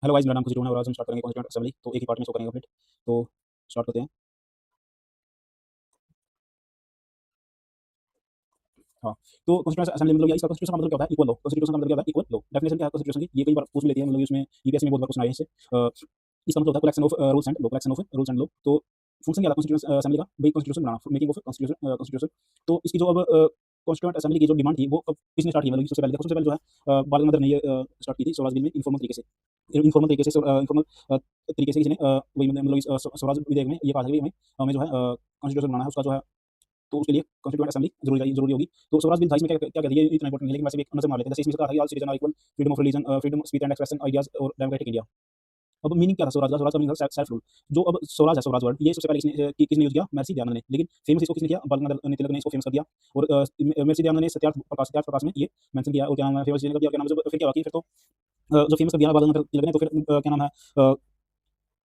Hello guys, मेरा नाम खुशी टोना है और आज हम स्टार्ट करेंगे कॉन्स्टिट्यूएंट असेंबली। तो एक ही पार्ट में इसको करेंगे कंप्लीट। तो स्टार्ट करते हैं। हाँ, तो कॉन्स्टिट्यूएंट असेंबली मतलब क्या, इसका कॉन्स्टिट्यूशन का मतलब क्या होता है? इक्वल लो। कॉन्स्टिट्यूशन का मतलब क्या होता है? इक्वल लो। डेफिनेशन क्या है कॉन्स्टिट्यूशन की? ये कई बार पूछ भी लेती है, मतलब इसमें यूपीएससी में बहुत बार क्वेश्चन आए हैं इससे। इसका मतलब होता है collection of rules and law, collection of rules and law. तो फंक्शन क्या था कॉन्स्टिट्यूशन असेंबली का? भाई constitution banana, making of constitution. तो इसकी जो अब कॉन्स्टिट्यूएंट असेंबली की जो डिमांड थी वो कब किसने स्टार्ट की? मतलब सबसे पहले देखो, सबसे पहले जो है बाल गंगाधर ने ये स्टार्ट की थी स्वराज बिल में इनफॉर्मल तरीके से। इनफॉर्मल तरीके से इनफॉर्मल तरीके से किसी ने वही मतलब इस स्वराज विधेयक में ये कहा था कि हमें हमें जो है कॉन्स्टिट्यूशन बनाना है उसका जो है, तो उसके लिए कॉन्स्टिट्यूएंट असेंबली जरूरी होगी। तो स्वराज बिल 22 में क्या क्या कहती है, ये इतना इंपॉर्टेंट नहीं है, लेकिन वैसे भी एक नजर मार लेते हैं। जैसे इसमें कहा था कि all citizen are equal, freedom of religion, freedom speech and expression, ideas और डेमोक्रेटिक इंडिया। अब मीनिंग क्या था स्वराज का? स्वराज का मीनिंग था सेल्फ रूल। जो अब स्वराज है, स्वराज वर्ड, ये सबसे पहले किसने यूज किया? मेर्सी दयानंद ने। लेकिन फेमस इसको किसने किया? बाल गंगाधर तिलक ने इसको फेमस कर दिया। और मेर्सी दयानंद ने सत्यार्थ प्रकाश में ये मेंशन किया। और क्या नाम है, फेमस कर दिया। क्या नाम है, जब फिर क्या हुआ कि फिर तो जो फेमस कर दिया बाल गंगाधर तिलक ने, तो फिर क्या नाम है,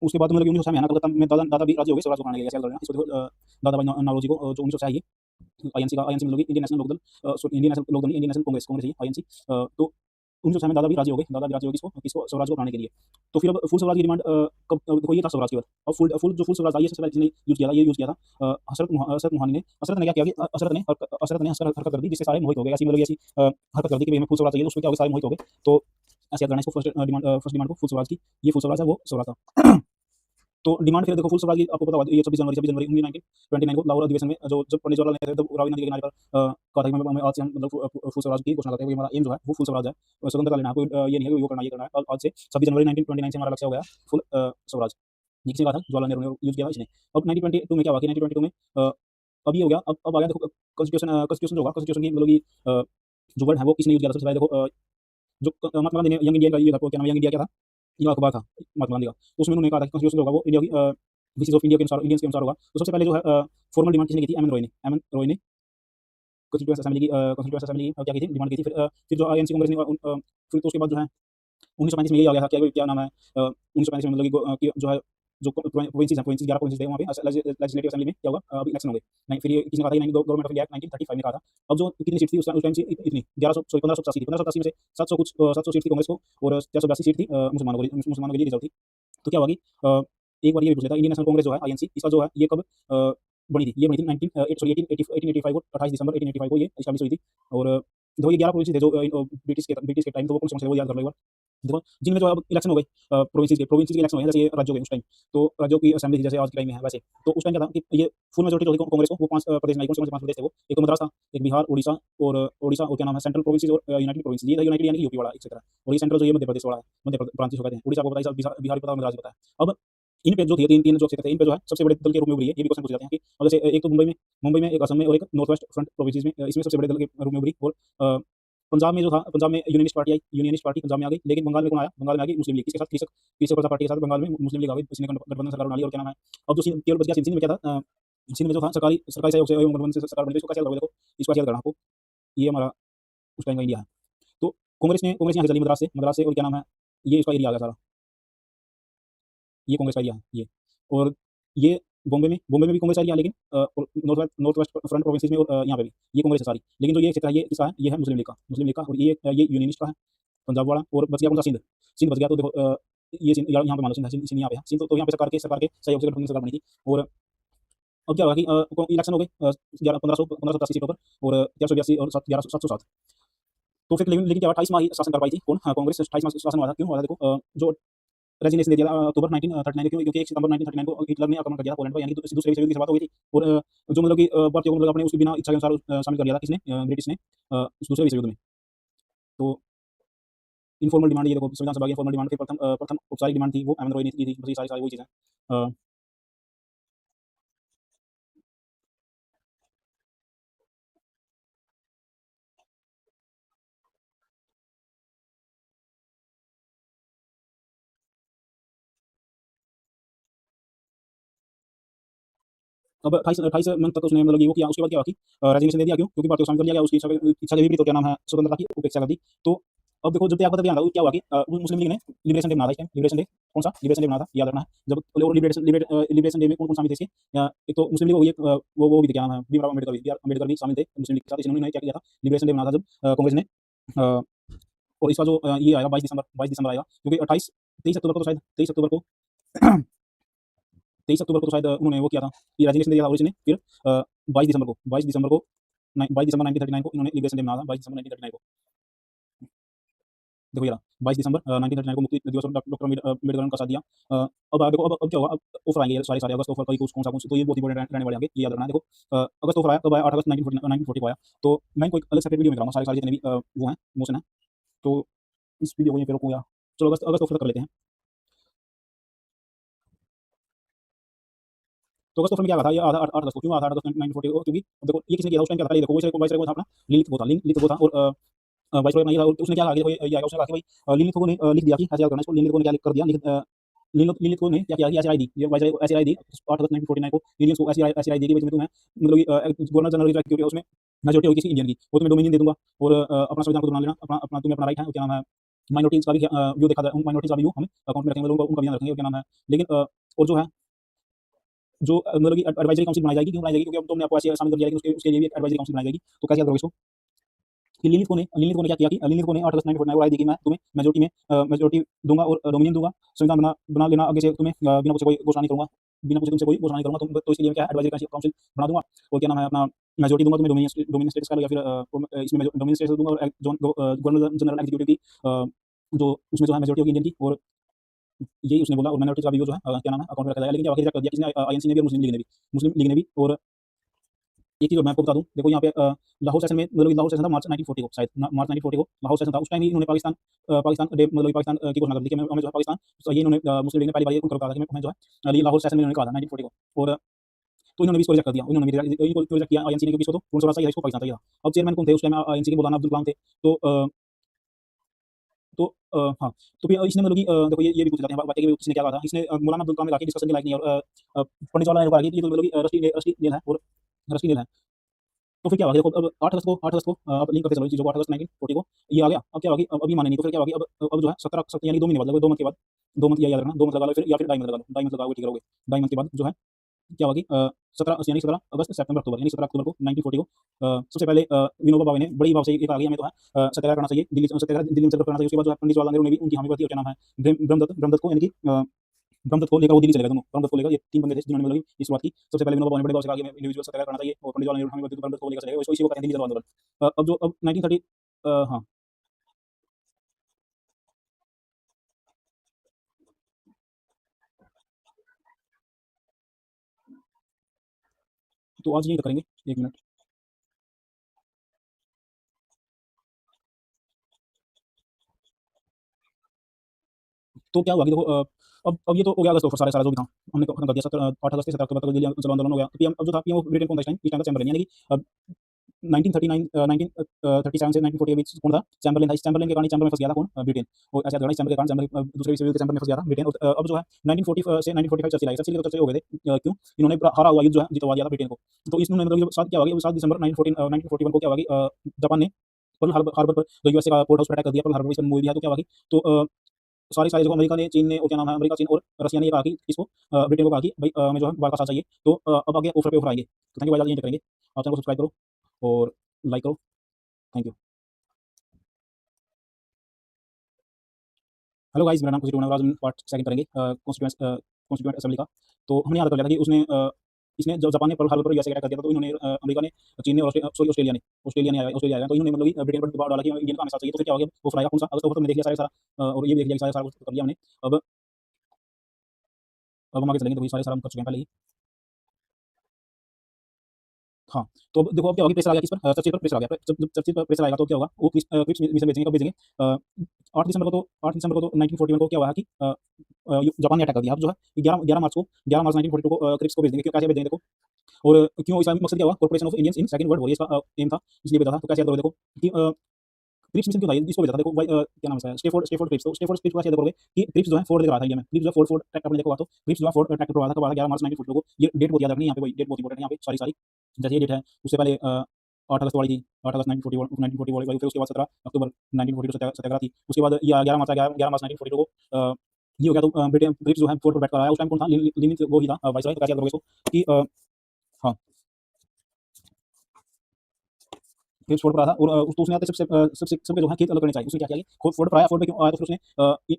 उसके बाद मतलब 1906 में है ना, कलकत्ता में दादा भी राजी हो गए स्वराज को बनाने के लिए। ऐसे इसको देखो, दादा भाई नौरोजी को जो 1906 है, ये आईएनसी का, आईएनसी मतलब Indian National Lokdal, sorry Indian National Lokdal नहीं, इंडियन नेशनल कांग्रेस, कांग्रेस ही आईएनसी। तो 1906 में दादा भी राजी हो गए, दादा भी राजी हो गए किसको किसको स्वराज को बनाने के लिए। तो फिर अब फुल स्वराज की डिमांड कब देखो, ये था स्वराज की बात। अब फुल जो फुल स्वराज था, ये सबसे पहले जिसने यूज किया था, ये यूज किया था हसरत मोहानी ने। हसरत ने क्या किया कि हसरत ने हरकत कर दी, जिससे सारे मोहित हो गए। ऐसी मतलब ऐसी हरकत कर दी कि भाई हमें फुल स्वराज चाहिए, तो उसमें क्या हो गया, सारे मोहित हो गए। तो ऐसे याद करना इसको, फर्स्ट डिमांड को फुल स्वराज की। ये फुल स्वराज है, वो स्वराज था। तो डिमांड फिर देखो फुल स्वराज की, आपको पता होगा, ये 26 जनवरी 1929 को लाहौर अधिवेशन में जो जब पंडित जवाहरलाल नेहरू जब रावी नदी के किनारे पर कहा था कि मैं आज से हम मतलब फुल स्वराज की घोषणा करते हैं, हमारा एम जो है वो फुल स्वराज है। स्वतंत्रता लेना है, कोई ये नहीं है कि वो करना ये करना है। आज से 26 जनवरी 1929 से हमारा लक्ष्य हो गया फुल स्वराज। ये किसने कहा था? जवाहरलाल नेहरू ने यूज किया था इसने। अब 1922 में क्या हुआ कि 1922 में अब ये हो गया, अब आ गया देखो कॉन्स्टिट्यूशन जो होगा, कॉन्स्टिट्यूशन की मतलब जो वर्ड है वो किसने यूज किया था? सबसे पहले देखो जो महात्मा गांधी ने यंग इंडिया का ये था, क्या नाम, यंग इंडिया क्या था, ये अखबार था महात्मा गांधी का। तो उसमें उन्होंने कहा था कि कॉन्स्टिट्यूशन होगा वो इंडिया की विशेष ऑफ इंडिया के अनुसार, इंडियंस के अनुसार होगा। तो सबसे पहले जो है फॉर्मल डिमांड किसने की थी? एम एन रॉय ने कॉन्स्टिट्यूएंट असेंबली की क्या की थी, डिमांड की थी। फिर जो आईएनसी कांग्रेस ने फिर तो उसके बाद जो है 1935 में यही आ गया था, क्या नाम है, 1935 में मतलब कि जो है जो प्रोविंसेस हैं, प्रोविंसेस 11 प्रोविंसेस थे, वहाँ पे लेजिस्लेटिव असेंबली में क्या होगा, अभी इलेक्शन हो गए। नहीं, फिर ये किसने कहा था? गवर्नमेंट ऑफ इंडिया एक्ट 1935 में कहा था। अब जो कितनी सीट थी उस टाइम से, इतनी 1100 सॉरी 1580 थी। 1580 में से 700 कुछ 700 सीट थी कांग्रेस को, और 482 सीट थी मुसलमानों के लिए रिजर्व थी। तो क्या हुआ कि एक बार ये भी पूछ लेता, इंडियन नेशनल कांग्रेस जो है आईएनसी, इसका जो है ये कब बनी थी? ये बनी थी 1885 को, 28 दिसंबर 1885 को ये एस्टैब्लिश हुई थी। और देखो ये 11 प्रोविंस थे जो ब्रिटिश के टाइम, तो वो कौन से थे वो याद कर लो एक बार। देखो जिनमें जो अब इलेक्शन हो गई, प्रोविंसेस के इलेक्शन हुए हैं, जैसे ये राज्यों के उस टाइम। तो राज्यों की असेंबली थी जैसे आज के टाइम में है वैसे। तो उस टाइम क्या था कि ये फुल मेजोरिटी जो थी कांग्रेस को, वो 5 प्रदेश में आई। कौन से 5 प्रदेश थे वो? एक तो मद्रास था, एक बिहार, उड़ीसा और क्या नाम है, सेंट्रल प्रोविंसेस और यूनाइटेड प्रोविंसेस। ये यूनाइटेड यानी कि यूपी वाला एक तरह। और ये सेंट्रल जो ये मध्य प्रदेश वाला है, मध्य प्रांत जिसको कहते हैं। उड़ीसा को पता है, बिहार को पता है, मद्रास को पता है। अब इन पे जो थी तीन जो क्षेत्र थे, इन पे जो है सबसे बड़े दल के रूप में उभरी है। ये भी क्वेश्चन पूछ जाते हैं कि अब जैसे एक तो मुंबई में, एक असम में और एक नॉर्थ वेस्ट फ्रंट प्रोविंसेस में, इसमें सबसे बड़े दल के रूप में उभरी। और पंजाब में जो था, पंजाब में यूनियनिस्ट पार्टी पंजाब में आ गई। लेकिन बंगाल में कौन आया? बंगाल में आ गई मुस्लिम लीग। किसके साथ? तीसरे प्रजा पार्टी के साथ बंगाल में मुस्लिम लीग आ गई। इसने गठबंधन सरकार बना ली। और क्या नाम है, अब जो केवल बच गया सिंध में क्या था, सिंध में जो था सरकारी सरकारी सहयोग से गठबंधन से सरकार बनी थी। इसको कैसे देखो, इसको याद करना आपको। ये हमारा उस टाइम का इंडिया है। तो कांग्रेस यहाँ से चली मद्रास से, और क्या नाम है, ये इसका एरिया आ गया सारा, ये कांग्रेस का एरिया है ये। और ये बॉम्बे में भी कांग्रेस का एरिया है, लेकिन नॉर्थ वेस्ट फ्रंट प्रोविंसेस में और यहाँ पे भी ये कांग्रेस है सारी। लेकिन जो ये क्षेत्र है, ये किसका है? ये है मुस्लिम लीग का। और ये यूनियनिस्ट का है, पंजाब वाला। और बच गया कौन सा? सिंध बच गया। तो देखो ये सिंध यहाँ पे मान लो, सिंध यहाँ पे है। सिंध तो यहाँ पे सरकार के सहयोग से गठबंधन सरकार बनी थी। और अब क्या हुआ कि इलेक्शन हो गए 1580 सीटों पर, और 1382 और 707। तो फिर लेकिन क्या हुआ, 28 माह ही शासन कर पाई थी कौन? हाँ, कांग्रेस। 28 माह शासन हुआ था। क्यों हुआ था? देखो जो रेजिग्नेशन दे दिया था अक्टूबर 1939 को, क्योंकि 1 सितंबर 1939 को हिटलर ने आक्रमण कर दिया था पोलैंड पर, यानी कि दूसरे विश्व युद्ध की शुरुआत हो गई थी। और जो मतलब कि भारतीयों को मतलब अपने उसके बिना इच्छा के अनुसार शामिल कर दिया था किसने? ब्रिटिश ने उस दूसरे विश्व युद्ध में। तो इनफॉर्मल डिमांड ये देखो, संविधान सभा की फॉर्मल डिमांड थी, प्रथम औपचारिक डिमांड थी वो एम एन रॉय ने की थी। बस ये सारी सारी वही चीज़ें हैं। अब 28 मंथ तक उसने मतलब ये वो किया। उसके बाद क्या हुआ कि रेजिग्नेशन दे दिया। क्यों? क्योंकि भारतीयों को शामिल कर लिया गया, उसकी इच्छा के विपरीत। तो क्या नाम है, स्वतंत्रता की उपेक्षा कर दी। तो अब देखो जब त्यागपत्र दिया था, क्या हुआ कि मुस्लिम लीग ने लिबरेशन डे मनाया था इस टाइम। लिबरेशन डे कौन सा? लिबरेशन डे मनाया था, याद रखना है। जब और लिबरेशन डे में कौन कौन शामिल थे इसके? एक तो मुस्लिम लीग हो गई, वो भी थे, क्या नाम है, भीमराव अम्बेडकर भी, अम्बेडकर भी शामिल थे मुस्लिम लीग के साथ। इन्होंने क्या किया था? लिबरेशन डे मनाया था जब कांग्रेस ने। अ, और इसका जो ये आएगा 22 दिसंबर आएगा, क्योंकि 28 23 अक्टूबर को तो शायद 23 अक्टूबर को तो शायद उन्होंने वो किया था कि रेजिग्नेशन दे दिया था और इसने फिर 22 दिसंबर 1939 को इन्होंने लिबरेशन डे मनाया था 22 दिसंबर 1939 को। देखो ये रहा 22 दिसंबर 1939 को मुक्ति दिवस पर डॉक्टर अम्बेडकर ने उनका साथ दिया। देखो अब क्या होगा, अब ऑफर आएंगे सारे अगस्त ऑफर कई कुछ कौन सा तो ये बहुत इंपॉर्टेंट रहने वाले आगे, ये याद रखना है। देखो अगस्त ऑफर आया कब आया, 8 अगस्त 1940 को आया। तो मैं इनको एक अलग सेपरेट वीडियो में कराऊंगा, सारे जितने भी वो हैं मोशन है। तो इस वीडियो को यहीं पे रोकूंगा। चलो अगस्त अगस्त ऑफर कर लेते हैं। तो अगस्त ऑफर में क्या था, ये आधा 8 अगस्त को क्यों आधा 8 अगस्त 1940 को, क्योंकि देखो ये किसने किया था उस टाइम, क्या था, ये देखो वाइसराय को था अपना लिलित वो था और वाइसराय बनाई था। और उसने क्या कहा कि ये आएगा, उसने कहा कि भाई लिलित को ने लिख दिया कि ऐसे याद करना इसको, लिलित को ने क्या कर दिया, लिलित को ने क्या किया कि ऐसी राय दी, ये वाइसराय को ऐसी राय दी 8 अगस्त 1949 को इंडियंस को ऐसी राय दी कि भाई तुम्हें मतलब गवर्नर जनरल की राय उसमें मेजोरिटी होगी किसी इंडियन की, वो तुम्हें डोमिनियन दे दूंगा और अपना संविधान खुद बना लेना, अपना अपना तुम्हें अपना राइट है, क्या नाम है, माइनॉरिटीज का भी व्यू देखा जाए, माइनॉरिटीज का व्यू हम अकाउंट में रखेंगे, उनका भी ध्यान रखेंगे, क्या नाम है। लेकिन और जो है जो मतलब कि एडवाइजरी काउंसिल बनाई जाएगी, क्यों बनाई जाएगी, क्योंकि अब तुमने आपको ऐसे शामिल कर दिया है कि उसके लिए भी एक एडवाइजरी काउंसिल बनाई जाएगी। तो कैसे याद करोगे इसको कि लिलित को ने क्या किया कि लिलित को ने 8 अगस्त 1949 को राय दी कि मैं तुम्हें मेजोरिटी दूंगा और डोमिनियन दूंगा, संविधान बना लेना, आगे से तुम्हें बिना पूछे कोई घोषणा नहीं करूंगा, बिना पूछे तुमसे कोई घोषणा नहीं करूंगा, तुम तो इसके लिए क्या एडवाइजरी काउंसिल बना दूंगा और क्या नाम है अपना मेजोरिटी दूंगा तुम्हें, डोमिनियन स्टेटस का, या फिर इसमें डोमिनियन स्टेटस दूंगा और गवर्नर जनरल एग्जीक्यूटिव की जो उसमें जो है मेजोरिटी होगी इंडियन की, और यही उसने बोला, और माइनॉरिटी का भी जो है क्या नाम है अकाउंट में रखा जाएगा। लेकिन क्या रिजेक्ट कर दिया किसने, आईएनसी ने भी और मुस्लिम लीग ने भी। और एक चीज़ और मैं आपको बता दूं, देखो यहाँ पे लाहौर सेशन में मतलब लाहौर सेशन था मार्च 1940 को, शायद मार्च 1940 को लाहौर सेशन था। उस टाइम ही इन्होंने पाकिस्तान डे मतलब पाकिस्तान की घोषणा कर दी कि हमें जो है पाकिस्तान, तो ये इन्होंने मुस्लिम लीग ने पहली बार उनको कहा था कि हमें जो है ये लाहौर सेशन में इन्होंने कहा था 1940 को। और तो इन्होंने भी इसको रिजेक्ट कर दिया, इन्होंने भी रिजेक्ट किया आईएनसी ने, क्योंकि इसको तो कौन सा रास्ता इसको पाकिस्तान चाहिए था। अब चेयरमैन कौन थे उस टाइम आईएनसी के, मौलाना अब्दुल कलाम थे। तो हाँ, तो फिर इसने मतलब कि देखो ये भी पूछ जाते हैं बातें कि किसने क्या कहा था। इसने मौलाना अब्दुल कलाम ने कहा कि डिस्कशन के लायक नहीं है, और पंडित जवाहरलाल नेहरू कहा कि ये तो मतलब कि रस्टी नेल है और रस्टी नेल है। तो फिर क्या हुआ कि देखो अब 8 अगस्त को आप लिंक करके चलो इस चीज़ों को, 8 अगस्त 1940 को ये आ गया। अब क्या हुआ कि अब ये माने नहीं, तो फिर क्या हुआ कि अब जो है 17 यानी 2 महीने बाद, लगभग 2 मंथ के बाद, 2 मंथ याद रखना, 2 मंथ लगा लो फिर, या फिर ढाई मंथ लगा लो, ढाई मंथ लगाओगे ठीक रहोगे। ढाई मंथ के बाद जो है क्या हुआ कि 17 अगस्त सितंबर अक्टूबर, यानी 17 अक्टूबर को 1940 को सबसे पहले विनोबा भावे ने बड़ी भाव से ये कहा कि हमें तो है सत्याग्रह करना चाहिए, दिल्ली में सत्याग्रह करना चाहिए। उसके बाद जो है पंडित जवाहरलाल नेहरू ने भी उनकी हामी भरती, और क्या नाम है ब्रह्मदत्त को, यानी कि ब्रह्मदत्त को लेकर वो दिल्ली चले गए दोनों, ब्रह्मदत्त को लेकर ये 3 बंदे थे जिन्होंने मतलब ये शुरुआत की। सबसे पहले विनोबा भावे ने बड़े भाव से कहा कि हमें इंडिविजुअल सत्याग्रह करना चाहिए, और पंडित जवाहरलाल नेहरू हामी भरती ब्रह्मदत्त को लेकर चले गए, इसी को कहते हैं दिल्ली चलो आंदोलन। अब 1930 हाँ, तो आज यही तक करेंगे, 1 मिनट। तो क्या हुआ कि देखो अब ये तो हो गया अगस्त ऑफर, सारे सारा जो भी था हमने खत्म कर दिया। 8 अगस्त से 17 अक्टूबर तक दिल्ली चलो आंदोलन हो गया। तो पीएम अब जो था पीएम ऑफ ब्रिटेन कौन था इस टाइम का, चैम्बरलेन, यानी कि अब 1939 1937 से 1940 के बीच कौन था, चैम्बरलेन था। इस चैम्बरलेन के कारण चैम्बर में फंस गया था कौन, ब्रिटेन। और ऐसा इस चैम्बर के कारण चैम्बर दूसरे विश्व युद्ध के चैम्बर में फंस गया था ब्रिटेन। और अब जो है 1940 से 1945 चर्चिल आई, चर्चिल के तो चर्चे हो गए थे, क्यों, इन्होंने हारा हुआ युद्ध जो है जितवा दिया था ब्रिटेन को। तो इसमें मतलब साथ क्या हुआ कि 7 दिसंबर 1941 को क्या हुआ कि जापान ने पर्ल हार्बर पर जो यूएसए का पोर्ट हाउस पर अटैक कर दिया, पर्ल हार्बर पर इसका मूवी भी है। तो क्या हुआ कि तो सारी सारी जगह अमेरिका ने, चीन ने, और क्या नाम है, अमेरिका, चीन और रशिया ने ये कहा कि इसको ब्रिटेन को कहा कि भाई हमें जो है भारत का साथ चाहिए। तो अब आगे ऑफर पे ऑफर आएंगे। तो थैंक यू भाई, आज यहीं तक करेंगे। आप चैनल को सब्सक्राइब करो और लाइक करो। Thank you. हेलो गाइस, मेरा नाम खुशी टोना है और आज हम पार्ट सेकंड करेंगे कॉन्स्टिट्यूएंट असेंबली का। तो हमने याद कर लिया था कि उसने इसने जब जापान ने पर्ल हार्बर पर यूएसए अटैक कर दिया था, तो इन्होंने अमेरिका ने, चीन ने और ऑस्ट्रेलिया ने, तो इन्होंने मतलब कि ब्रिटेन पर दबाव डाला कि इंडियन का हमें साथ चाहिए। तो फिर क्या हो गया, ऑफर आएगा कौन सा, अगस्त ऑफर में देख लिया सारा और ये भी देख लिया सारा कुछ कर दिया हमने। अब हम आगे चलेंगे, तो ये सारे हम कर चुके हैं पहले ही। हाँ, तो अब देखो अब क्या होगा, प्रेशर आ गया किस पर, चर्चिल पर प्रेशर आ गया। जब चर्चिल पर प्रेशर आएगा तो क्या होगा, वो क्रिप्स मिसाइल भेजेंगे, कब भेजेंगे, 8 दिसंबर को 1941 को क्या हुआ है कि जापान ने अटैक कर दिया। अब जो है 11 मार्च 1942 को क्रिप्स को भेज देंगे। क्यों, कैसे भेजेंगे देखो, और क्यों, इसका मकसद क्या हुआ, corporation of Indians in second world war, ये इसका एम था, इसलिए भेजा था। तो कैसे याद करोगे देखो कि क्रिप्स मिशन क्यों था, इसको भेजा था। देखो क्या नाम है इसका, स्टेफोर्ड क्रिप्स। तो स्टेफोर्ड क्रिप्स को कैसे याद करोगे कि क्रिप्स जो है फोर्ड लेकर आया था इंडिया में, क्रिप्स जो है फोर्ड ट्रैक्टर अपने देखो, तो क्रिप्स जो है फोर्ड ट्रैक्टर पर आया था, कब आया था, 11 मार्च 1942 को। ये डेट बहुत याद रखनी है यहाँ पे, भाई डेट बहुत इंपॉर्टेंट है यहाँ पे, सारी सारी जैसे ये डेट है। उससे पहले 8 अगस्त वाली थी, 8 अगस्त 1940 वाली, फिर उसके बाद 17 अक्टूबर 1942 सत्याग्रह थी। उसके बाद ये 11 मार्च 1942 को ये हो गया। तो ब्रिटेन क्रिप्स जो है फोर्ड पर बैठ कर आया। उस टाइम कौन था, लिनिन वो ही था वाइसराय। तो कैसे याद करोगे इसको कि हाँ, क्रिप्स फोर्ड पर आया था और तो उसने आते सबके जो है खेत अलग करने चाहिए। उसने क्या किया कि फोर्ड पर आया, फोर्ड पे क्यों आया तो फिर उसने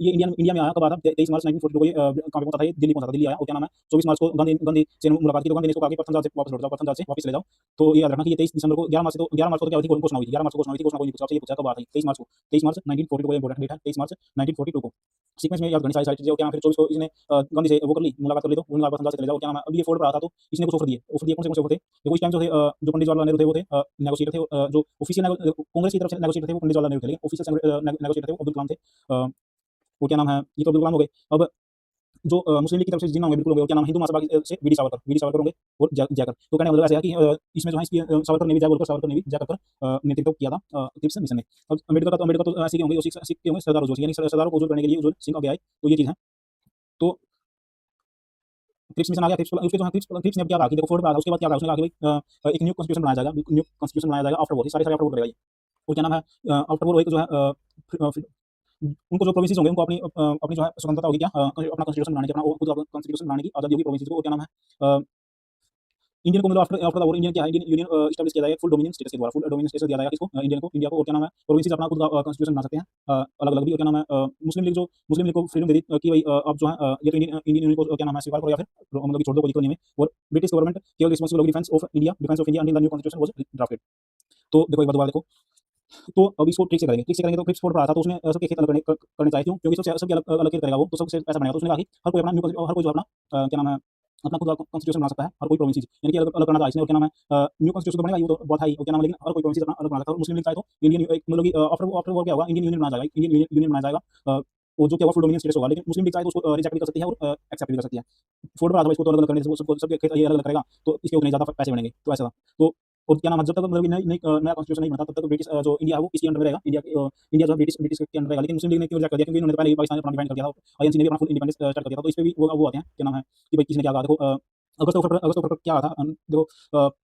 ये इंडिया में आया कब आया था? 23 मार्च 1942 को ये कहाँ पे पहुंचा था? ये दिल्ली पहुंचा था। दिल्ली आया और क्या नाम है 24 मार्च को गांधी से मुलाकात की, तो गांधी ने इसको कहा कि पत्थर से वापस लौट जाओ, पत्थर से वापस चले जाओ। तो ये याद रखना कि ये 23 दिसंबर को 11 मार्च को तो क्या हुई थी? घोषणा हुई थी। 11 मार्च को घोषणा हुई थी। घोषणा कोई नहीं पूछा आपसे, ये पूछा कब आया था? 23 मार्च को। 23 मार्च 1942 को इंपॉर्टेंट डेट है, 23 मार्च 1942 को। सीक्वेंस में याद करनी सारी सारी चीजें। क्या फिर 24 को इसने गांधी से वो कर ली, मुलाकात कर ली, तो मुलाकात पसंद से चले जाओ। क्या नाम है अब ये फोर्ड पर आता तो इसने कुछ ऑफर दिए। ऑफर दिए कौन से ऑफर थे? देखो इस टाइम जो थे जो पंडित जवाहरलाल नेहरू थे वो थे नेगोशिएटर थे, जो ऑफिशियल कांग्रेस की तरफ से नेगोशिएटर थे वो पंडित जवाहरलाल नेहरू थे, लेकिन ऑफिशियल नेगोशिएटर थे वो अब्दुल कलाम थे। वो क्या नाम है, ये तो अब्दुल कलाम हो गए। अब जो मुस्लिम लीग की तरफ से जिन्ना होंगे बिल्कुल होंगे, क्या नाम, हिंदू महासभा से वीडी सावरकर होंगे और जयकर। तो कहने का मतलब ऐसा है कि इसमें जो है इसकी सावरकर ने भी जय बोलकर, सावरकर ने भी जय कर नेतृत्व किया था क्रिप्स मिशन में। अब अम्बेडकर तो ऐसे के होंगे, सिख के होंगे सरदार उज्जवल सिंह, यानी सरदारों को उज्जवल करने के लिए उज्जवल सिंह आगे आए। तो ये चीज़ है। तो क्रिप्स मिशन आ गया। क्रिप्स उसके जो है क्रिप्स ने क्या कहा कि देखो फोर्ड पे आ गया, उसके बाद क्या कहा उसने कहा कि भाई एक न्यू कॉन्स्टिट्यूशन बनाया जाएगा, न्यू कॉन्स्टिट्यूशन बनाया जाएगा आफ्टर वॉर। सारे सारे आफ्टर वॉर करेगा ये। वो क्या नाम है आफ्टर वॉर एक जो है उनको जो प्रोविंसेस होंगे उनको अपनी अपनी जो है स्वतंत्रता होगी, क्या अपना कॉन्स्टिट्यूशन बनाने की, अपना खुद कॉन्स्टिट्यूशन बनाने की आजादी होगी प्रोविंसेस को। क्या नाम है इंडियन को मतलब after after the war Indian क्या है, इंडियन यूनियन एस्टैब्लिश किया जाएगा फुल डोमिनियन स्टेटस के द्वारा। फुल डोमिनियन स्टेटस दिया जाएगा किसको? इंडियन को, इंडिया को। और क्या नाम है प्रोविंसेस अपना खुद का कॉन्स्टिट्यूशन बना सकते हैं अलग अलग भी। और क्या नाम है मुस्लिम लीग को फ्रीडम दे दी कि भाई अब जो है ये तो इंडियन यूनियन को क्या नाम है स्वीकार करो या फिर मतलब कि छोड़ दो, कोई दिक्कत नहीं है। और ब्रिटिश गवर्नमेंट केवल रिस्पांसिबल होगी defence of India until the new constitution was drafted. तो देखो एक बार दोबारा देखो, तो अब इसको ठीक से करेंगे, ठीक से करेंगे। तो क्रिप्स फोर्ड पर आया था तो उसने सबके खेत अलग करने चाहिए, क्यों? क्योंकि सबके अलग अलग खेत करेगा वो, तो सबसे ऐसा बनेगा। तो उसने कहा कि हर कोई अपना हर कोई जो अपना क्या नाम है अपना खुद का कॉन्स्टिट्यूशन बना सकता है, हर कोई प्रोविंस यानी कि अलग अलग करना था इसने। और क्या नाम है न्यू कॉन्स्टिट्यूशन तो बनेगा, ये तो बहुत हाई। और क्या नाम है, लेकिन हर कोई प्रोविंस अपना अलग बना सकता है। मुस्लिम लीग चाहे तो इंडियन मतलब कि आफ्टर वॉर क्या होगा, इंडियन यूनियन बनाया जाएगा, इंडियन यूनियन बनाया जाएगा वो जो क्या होगा फुल डोमिनियन स्टेटस होगा। लेकिन मुस्लिम लीग चाहे तो उसको रिजेक्ट भी कर सकती है और एक्सेप्ट भी कर सकती है। फोर्ड पर आता है इसको तो अलग अलग करने से सबको सबके खेत ये अलग अलग करेगा, तो इसके उतने ज्यादा पैसे बनेंगे। तो ऐसा था। तो और क्या नाम है जब तक मतलब नया कॉन्स्टिट्यूशन नहीं बनता तब तक ब्रिटिश जो इंडिया है वो किसके अंडर में रहेगा? इंडिया जो ब्रिटिश ब्रिटिश के अंडर रहेगा। लेकिन मुस्लिम लीग ने क्यों रिजेक्ट कर दिया? क्योंकि उन्होंने पहले ही पाकिस्तान अपना डिफाइन कर दिया था, आईएनसी ने भी अपना फुल इंडिपेंडेंस स्टार्ट कर दिया था। तो इस पे भी वो आते हैं क्या नाम है कि भाई किसने क्या कहा। देखो अगस्त ऑफर क्या था देखो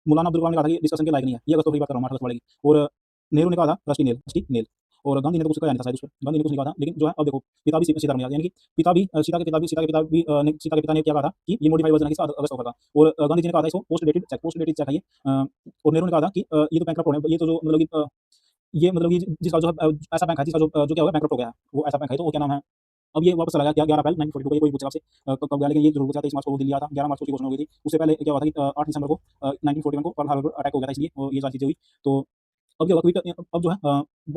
मौलाना अब्दुल कलाम ने कहा था कि डिस्कशन के लायक नहीं है। ये अगस्त की बात कर रहा हूँ, 8 अगस्त वाले की। और नेहरू ने कहा था रस्टी नेल। और गांधी ने तो कुछ कहा नहीं था शायद उस पर, गांधी ने कुछ नहीं कहा था। लेकिन जो है अब देखो पिता भी सीताराम यानी कि पिता भी सीता के पिता भी सीता के पिता ने क्या कहा था कि ये मॉडिफाइड वर्जन है किसका? अगस्त ऑफर का। और गांधी जी ने कहा था इसको पोस्ट डेटेड चेक है ये। और नेहरू ने कहा था कि ये तो बैंकक्रप्ट होने, ये तो जो मतलब कि ये मतलब कि जिसका जो है ऐसा बैंक है जिसका जो क्या हो गया बैंकक्रप्ट हो गया है, वो ऐसा बैंक है। तो वो क्या नाम है अब ये वापस चला गया क्या 11 अप्रैल 1942 को। ये कोई पूछेगा आपसे कब गया, लेकिन ये जरूर पूछा 23 मार्च को वो दिल्ली आया था, 11 मार्च को उसकी घोषणा हुई थी। उससे पहले क्या हुआ था कि 8 दिसंबर को 1941 को पर्ल हार्बर अटैक हो गया था, इसलिए ये सारी चीजें हुई। तो अब क्या होगा अब जो है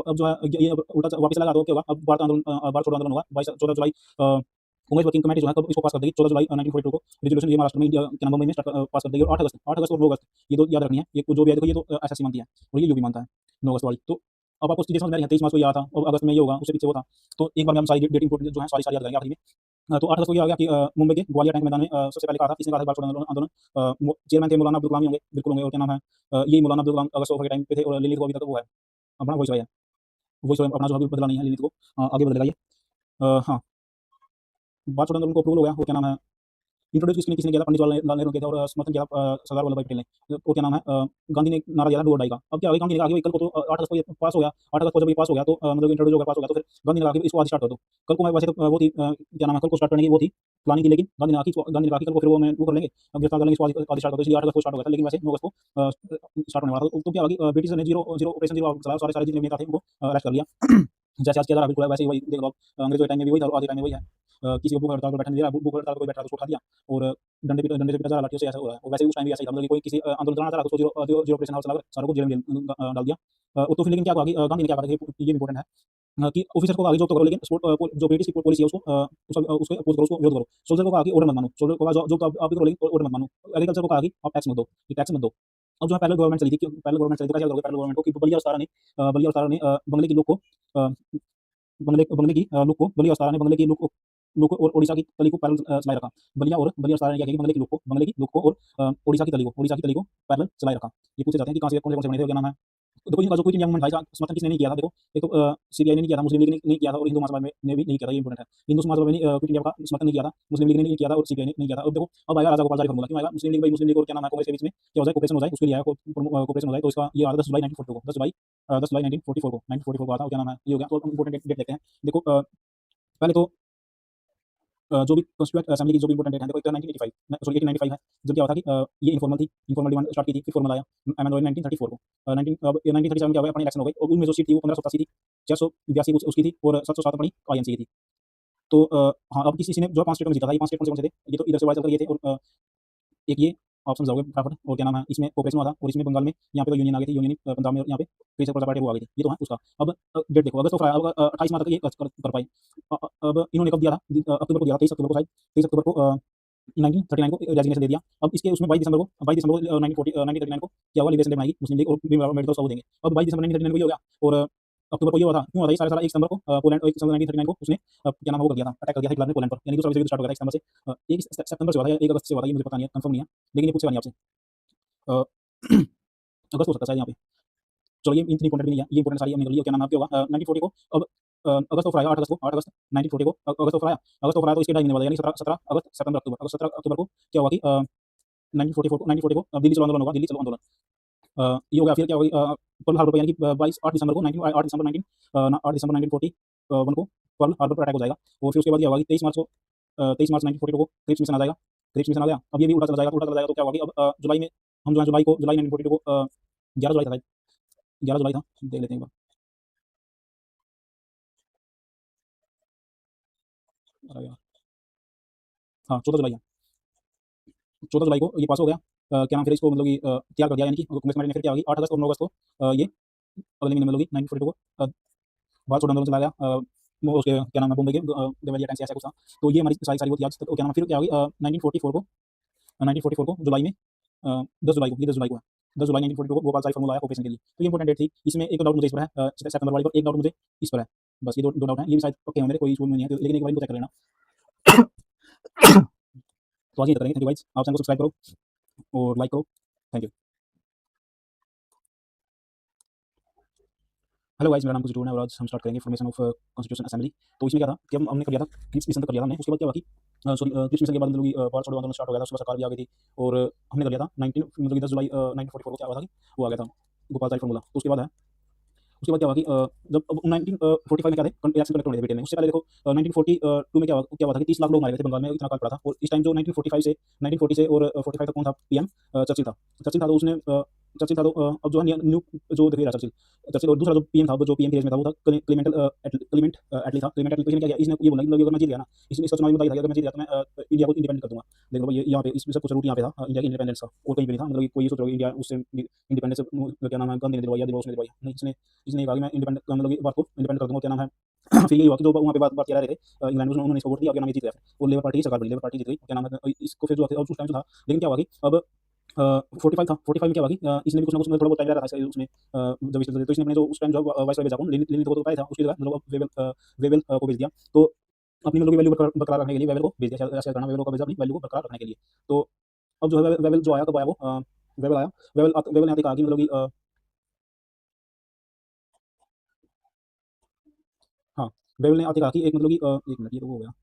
अब जो है ये उल्टा वापस चला गया तो क्या होगा? अब भारत छोड़ो आंदोलन होगा 14 जुलाई कांग्रेस वर्किंग कमेटी जो है कब इसको पास कर देगी? 14 जुलाई 1942 को रेजोल्यूशन ये महाराष्ट्र में इंडिया के मुंबई में पास कर देगी। और 8 अगस्त और 9 अगस्त ये तो याद रखनी है। ये जो भी है देखो ये तो एसएससी मानती है और ये यूपी मानता है 9 अगस्त वाली। तो अब आपको चीजें समझ में आ रही है। 23 मार्च को ये आया था और अगस्त में ये होगा, उससे पीछे वो था। तो एक बार में हम सारी डेट इंपोर्टेंट जो है सारी याद करेंगे आखिरी में। तो 8 अगस्त को ये आ गया कि मुंबई के ग्वालियर टैंक मैदान में सबसे पहले कहा था किसने कहा था भारत छोड़ो आंदोलन चेयरमैन थे मौलाना अब्दुल कलाम ही होंगे, बिल्कुल होंगे। और क्या नाम है यही मौलाना अब्दुल कलाम अगस्त के टाइम पे थे। और लिलित को अभी तक वो है अपना वॉइस है, वॉइस अपना जो अभी बदला नहीं है लिलित को, आगे बदलेगा ये। हाँ भारत छोड़ो आंदोलन को अप्रूवल हो गया। वो क्या नाम है इंट्रोड्यूस किसने किसने किया था? पंडित जवाहरलाल नेहरू किया था। और समर्थन किया सरदार वल्लभ भाई पटेल ने। वो क्या नाम है गांधी ने नारा दिया था डू और डाई का। अब क्या होगा गांधी ने कहा कि कल को तो 8 अगस्त को ये पास हो गया, 8 अगस्त को जब ये पास हो गया तो मतलब इंट्रोड्यूस होकर पास हो गया तो फिर गांधी ने कहा कि इसको आज स्टार्ट कर दो। कल को मैं वैसे तो वो थी क्या नाम है कल को स्टार्ट करने की वो थी प्लानिंग थी, लेकिन गांधी ने कहा कि कल को फिर वो मैं वो कर लेंगे, अब गिरफ्तार कर लेंगे, इसको आज स्टार्ट कर दो। इसलिए 8 अगस्त को स्टार्ट हो गया था, लेकिन वैसे 9 अगस्त को स्टार्ट होने वाला था। तो क्या होगा ब्रिटिश ने जीरो जीरो ऑपरेशन जीरो चलाया, सारे जितने नेता थे उनको अरेस्ट कर लिया। जैसे आज किया जा रहा बिल्कुल वैसे ही वही देख लो। अंग्रेजों के टाइम में भी वही था और आज के टाइम में वही है। किसी को भूख हड़ताल पर बैठने नहीं दे रहा, भूख हड़ताल पर कोई बैठा तो उसको उठा दिया और डंडे से पिटा जा रहा, लाठियों से ऐसा हो रहा है। और वैसे ही उस टाइम भी ऐसा ही था, मतलब कि कोई किसी आंदोलन चलाना चाह रहा तो उसको जीरो ऑपरेशन हाउस चला सारों को जेल में डाल दिया। तो फिर लेकिन क्या कहा कि गांधी ने क्या कहा था कि ये इंपॉर्टेंट है कि ऑफिसर को आगे जॉब तो करो, लेकिन जो ब्रिटिश की पॉलिसी है उसको उसको अपोज करो, उसको विरोध करो। सोल्जर को कहा कि ऑर्डर मत मानो, सोल्जर को कहा जो आप भी करो लेकिन ऑर्डर मत मानो। एग्रीकल्चर को कहा कि आप टैक्स मत दो, टैक्स मत दो। अब जो है पैरेलल गवर्नमेंट चली थी, पैरेलल गवर्नमेंट चली थी, कैसे करोगे पैरेलल गवर्नमेंट को कि बलिया उस्तारा ने बंगले की लोग को बंगले की लुक को बलिया उस्तारा ने बंगले की लुक को और ओडिशा की तली को पैरेलल चलाए रखा। बलिया उस्तारा ने क्या किया कि बंगले की लुक को और ओडिशा की तली को पैरेलल चलाए रखा। ये पूछे जाते हैं कि कहाँ से कौन से बने थे, क्या नाम है। तो देखो इनका जो क्विट इंडिया मूवमेंट था समर्थन किसने नहीं किया था? देखो एक तो सीपीआई ने नहीं किया था, मुस्लिम लीग ने नहीं किया था और हिंदू महासभा ने भी नहीं किया था। ये इंपॉर्टेंट है, हिंदू महासभा ने क्विट इंडिया का समर्थन नहीं किया था, मुस्लिम लीग ने नहीं किया था और सीपीआई ने नहीं किया था। अब देखो अब आएगा राजा गोपाल फॉर्मूला, क्यों आएगा? मुस्लिम लीग और क्या नाम है कांग्रेस के बीच में क्या हो जाए कोऑपरेशन हो जाए, उसके लिए आया कोऑपरेशन हो जाए। तो इसका ये आ 10 जुलाई 1944 को 10 जुलाई 1944 को आता है। क्या नाम है ये हो गया। तो इंपॉर्टेंट डेट देखते हैं। देखो पहले तो जो भी कॉन्स्टिट्यूएंट असेंबली की जो भी इंपॉर्टेंट डेट है, देखो एक तो 1985 सॉरी 1895 है, जब क्या हुआ था कि ये इन्फॉर्मल थी, इन्फॉर्मल डिमांड स्टार्ट की थी, फिर फॉर्मल आया एमएन रॉय ने 1934 को। 1937 में क्या हुआ, अपनी इलेक्शन हो गई और उनमें जो सीट थी वो 1587 थी, 482 उसकी थी और 707 अपनी आईएनसी की थी। तो हाँ, अब किसी ने जो 5 स्टेटों में जीता था, ये 5 स्टेट कौन से थे? ये तो इधर से वाई चलकर ये थे और एक ये ऑप्शन जाओगे फटाफट, और क्या नाम है, इसमें कोऑपरेशन हुआ था और इसमें बंगाल में यहाँ पे तो यूनियन आ गई थी, यूनियन पंजाब में यहाँ पे पीछे प्रजा पार्टी वो आ गई थी, ये तो है उसका। अब डेट देखो, अगस्त ऑफ 28 मार्च तक ये कर पाई। अब इन्होंने कब दिया था? अक्टूबर को दिया था, 23 अक्टूबर को शायद, 23 अक्टूबर को 1939 को रेजिग्नेशन दे दिया। अब इसके उसमें 22 दिसंबर को 1939 को क्या हुआ, लिबरेशन डे मनाई मुस्लिम लीग और भीम राव अम्बेडकर उसको देंगे। अब 22 दिसंबर 1939 को ये हो गया और अक्टूबर को ये हुआ था, क्यों हुआ था ये सारा सारा 1 सितंबर को पोलैंड 1 सितंबर 1939 को उसने क्या नाम है वो कर दिया था, अटैक कर दिया था हिटलर ने पोलैंड पर, यानी दूसरा विश्व युद्ध स्टार्ट हो गया था 1 सितंबर से। 1 सितंबर से हुआ था या 1 अगस्त से हुआ था, ये मुझे पता नहीं है, कंफर्म नहीं है, लेकिन ये पूछेगा नहीं आपसे। अ, अगस्त हो सकता है शायद यहाँ पे। चलो ये इतनी इंपॉर्टेंट भी नहीं है, ये इंपॉर्टेंट सारी हमने कर ली और क्या नाम है, क्या होगा 1940 को। अब अगस्त ऑफर आया 8 अगस्त को, 8 अगस्त 1940 को अगस्त ऑफर आया। अगस्त ऑफर आया तो इसके 2.5 महीने बाद यानी 17 अगस्त सितंबर अक्टूबर, अगस्त 17 अक्टूबर को क्या हुआ कि 1940 को दिल्ली चलो आंदोलन होगा, दिल्ली चलो आंदोलन। ये हो गया, फिर क्या होगी पर्ल हार्बर पर, यानी कि 8 दिसंबर को 8 दिसंबर 1941 को पर्ल हार्बर पर अटैक हो जाएगा। और फिर उसके बाद क्या होगा कि 23 मार्च को 23 मार्च 1942 को क्रिप्स मिशन आ जाएगा, क्रिप्स मिशन आ गया। अब ये भी उल्टा चला जाएगा, उल्टा चला जाएगा तो क्या होगा कि अब जुलाई में हम जो है जुलाई 1942 को 11 जुलाई था शायद, 11 जुलाई था, देख लेते हैं एक बार। अरे यार, हाँ 14 जुलाई है, 14 जुलाई को ये पास हो गया। क्या नाम, फिर इसको मतलब कि तैयार कर दिया, यानी कि कांग्रेस पार्टी ने फिर क्या होगी 8 अगस्त और 9 अगस्त को ये अगले महीने में मतलब कि 1942 को भारत छोड़ो आंदोलन चलाया गया। वो उसके क्या नाम है, मुंबई के गवालिया टाइम से ऐसा कुछ था। तो ये हमारी सारी सारी वो थी आज तक। क्या नाम है, फिर क्या होगी 1944 को जुलाई में 10 जुलाई को, ये 10 जुलाई को है, 10 जुलाई 1942 को भोपाल सारी फॉर्मूला आया ऑपरेशन के लिए। तो ये इंपॉर्टेंट डेट थी। इसमें एक डाउट मुझे इस पर है, सितंबर वाली पर एक डाउट मुझे इस पर है, बस ये दो डाउट हैं, ये भी शायद पक्के हैं मेरे, कोई इशू नहीं है, लेकिन एक बार इनको चेक कर लेना। तो आज ये तक करेंगे, थैंक यू गाइस, आप चैनल को सब्सक्राइब करो और लाइक करो, थैंक यू। हेलो गाइस, मेरा नाम कुछ है और आज हम स्टार्ट करेंगे फॉर्मेशन ऑफ कॉन्स्टिट्यूशन असेंबली। तो इसमें क्या था कि हमने कर लिया था क्रिप्स मिशन तक कर लिया था हमने। उसके बाद क्या हुआ कि सॉरी क्रिप्स मिशन के बाद मतलब कि भारत छोड़ो आंदोलन स्टार्ट हो गया था, उसके बाद सरकार भी आ गई थी और हमने कर लिया था 19 मतलब कि 10 जुलाई 1944 को क्या हुआ था कि वो आ गया था गोपाल साई फॉर्मूला। तो उसके बाद है, उसके बाद क्या हुआ कि जब अब 1945 में क्या थे इलेक्शन कलेक्ट होने थे ब्रिटेन में। उससे पहले देखो 1942 में क्या हुआ था कि 30 लाख लोग मारे गए थे बंगाल में, इतना काल पड़ा था। और इस टाइम जो 1945 से 1940 से और 45 तक कौन था पीएम, चर्चिल था। चर्चिल था तो उसने चर्चिल था तो अब जो है न्यू जो देखिए चर्चिल चर्चिल और दूसरा जो पीएम था, जो पीएम के रेस में था वो था क्लेमेंट एटली था। क्लेमेंट एटली तो इसने क्या किया, इसने ये बोला कि अगर मैं जीत गया ना, इसने इसका चुनाव में बताया था कि अगर मैं जीत गया तो मैं इंडिया को इंडिपेंडेंट कर दूंगा। देखो भाई ये यहाँ पे इसमें सब कुछ रूट यहाँ पे था इंडिया की इंडिपेंडेंस का, और कहीं पे नहीं था। मतलब कि कोई ये सोच रहा है कि इंडिया उससे इंडिपेंडेंस क्या नाम है गांधी ने दिलवाया, दिलवा उसने दिलवाई नहीं। इसने इसने कहा कि मैं इंडिपेंडेंट मतलब कि भारत को इंडिपेंडेंट कर दूंगा, क्या नाम है। फिर यही हुआ कि जो वहाँ पे बात कह रहे थे इंग्लैंड में, उन्होंने इसको वोट दिया, क्या नाम, ये जीत गया फिर। और लेबर पार्टी की सरकार बनी, लेबर पार्टी जीत गई, क्या नाम है। इसको फिर जो उस टाइम जो था, लेकिन क्या हुआ कि अब 45 था, 45 में क्या हुआ कि इसने भी कुछ ना कुछ मतलब थोड़ा बहुत टाइम रहा था उसमें जब इसने तो इसने अपने जो उस टाइम जो वाइस भेजा कौन, लेनिन को तो पता ही था, उसकी जगह मतलब वेवेल को भेज दिया। तो अपनी मतलब की वैल्यू बरकरार रखने के लिए वेवेल को भेज दिया, ऐसा करना, वेवेल को भेजा अपनी वैल्यू को बरकरार रखने के लिए। तो अब जो है वेवेल जो आया, कब आया वो वेवेल आया, वेवेल ने आके कहा कि मतलब कि हाँ, वेवेल ने आके कहा कि एक मतलब कि एक मिनट, ये तो वो हो गया,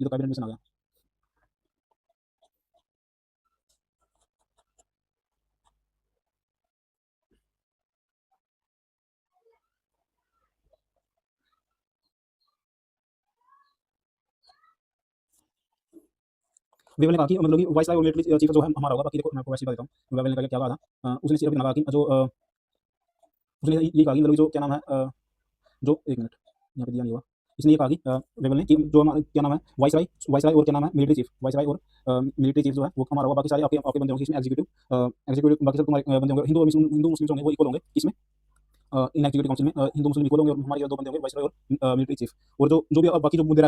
ये तो कैबिनेट मिशन आ गया। वेवेल ने कहा कि मतलब कि वाइस राय और मिलिट्री चीफ जो है हमारा होगा। बाकी देखो मैं आपको वैसे ही बता देता हूँ वेवेल ने क्या कहा था। उसने सिर्फ इतना कहा कि जो उसने ये कहा कि मतलब कि जो क्या नाम है जो एक मिनट यहाँ पे दिया नहीं हुआ। इसने ये कहा कि वेवेल ने कि जो क्या नाम है वाइस राय और क्या नाम है मिलिट्री चीफ, वाइस राय और मिलिट्री चीफ जो है वो हमारा होगा। बाकी सारे आपके आपके बंदे होंगे इसमें, एग्जीक्यूटिव एग्जीक्यूटिव बाकी सब तुम्हारे बंदे होंगे। हिंदू मुस्लिम होंगे वो इक्वल होंगे इसमें इन एग्जीक्यूटिव काउंसिल में। हिंदू मुस्लिम इक्वल होंगे और हमारे जो दो बंदे होंगे वाइसरॉय और मिलिट्री चीफ। और जो भी बाकी जो मुद्दे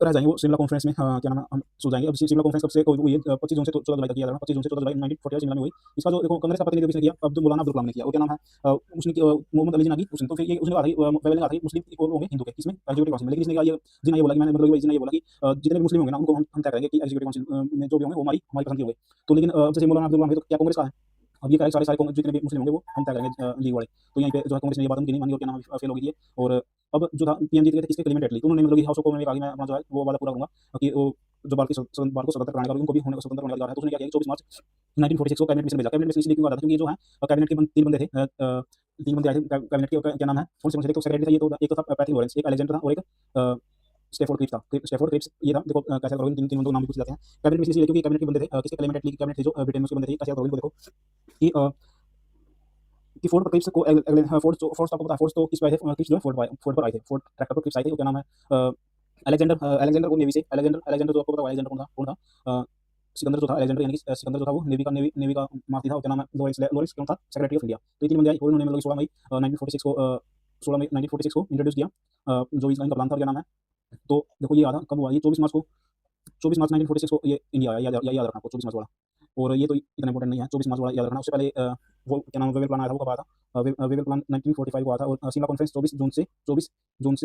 रह जाएंगे वो शिमला कॉन्फ्रेंस में क्या नाम है हम सुलझाएंगे। अब शिमला कॉन्फ्रेंस कब से हुई है, 25 जून से 14 जुलाई तक किया जा रहा है। 25 जून से 14 जुलाई 1945 शिमला में हुई। इसका जो देखो कांग्रेस का प्रतिनिधि किसने किया, अब्दुल मौलाना अब्दुल कलाम ने किया। और क्या नाम है उसने मोहम्मद अली जिन्ना की उसने। तो फिर ये उसने कहा था वेवेल ने कहा था कि मुस्लिम इक्वल होंगे हिंदू के इसमें एग्जीक्यूटिव काउंसिल में। लेकिन इसने कहा ये जिन्ना ये बोला कि मैंने मतलब जिन्ना ये बोला कि जितने भी मुस्लिम होंगे ना उनको हम तय करेंगे कि एग्जीक्यूटिव काउंसिल में जो भी होंगे वो हमारी हमारी पसंद के होंगे। तो लेकिन जैसे मौलाना अब्दुल कलाम है तो क्या कांग्रेस का है। अब ये कहा सारे सारे जितने भी मुस्लिम होंगे वो हम तय करेंगे लीग वाले। तो यहीं पे जो है कांग्रेस ने ये बात उनकी नहीं मानी और क्या नाम फेल हो गई है। और अब जो था पीएम जीत गए थे किसके, क्लेमेंट एटली। तो उन्होंने मतलब कि हाउस ऑफ कॉमन में कहा कि मैं अपना जो है वो वादा पूरा करूंगा कि वो जो भारत को स्वतंत्र कराने का उनको भी होने स्वतंत्र होने का अधिकार है। तो उसने क्या किया 24 मार्च 1946 को कैबिनेट मिशन भेजा। कैबिनेट मिशन इसलिए क्यों आता था क्योंकि ये जो है कैबिनेट के तीन बंदे थे, तीन बंदे आए थे कैबिनेट के, क्या नाम है कौन से थे। तो सेक्रेटरी था ये तो एक तो था पैट्रिक लॉरेंस, एक अलेक्जेंडर था और एक स्टैफोर्ड क्रिप्स था। स्टैफोर्ड क्रिप्स ये था, देखो कैसे करोगे, तीन तीन नाम भी पूछ जाते हैं। कैबिनेट मिनिस्टर इसलिए क्योंकि कैबिनेट के बंदे थे, किसके कैबिनेट के जो ब्रिटेन में उसके बंदे थे। कैसे करोगे देखो कि कि फोर्ड पर क्लिप्स को फोर्ड फोर्ड आपको पता है, फोर्ड तो किस पे आए थे, क्लिप्स जो है फोर्ड पर आए थे, फोर्ड ट्रैक्टर पर क्लिप्स आए थे। वो क्या नाम है, अलेक्जेंडर को नेवी से, अलेक्जेंडर जो आपको पता है अलेक्जेंडर कौन था, सिकंदर जो था, अलेक्जेंडर यानी कि सिकंदर जो था वो नेवी का मार्ती था। वो क्या नाम है, लॉरेंस कौन था, सेक्रेटरी ऑफ इंडिया। तो ये तीन बंदे आए और उन्होंने मतलब 16 मई 1946 को 16 मई 1946 को इंट्रोड्यूस किया जो इसका इनका प्लान था। क्या नाम है, तो देखो ये आधा कब हुआ, ये 24 मार्च 1946 को ये इंडिया आया, याद रखना आपको 24 मार्च वाला। और ये तो इतना इंपॉर्टेंट नहीं है, 24 मार्च वाला याद रखना। उससे पहले वो क्या नाम वेवेल प्लान आया था, वो कब आया था, वेवेल प्लान 1945 को आया था। और शिमला कॉन्फ्रेंस 24 जून से 24 जून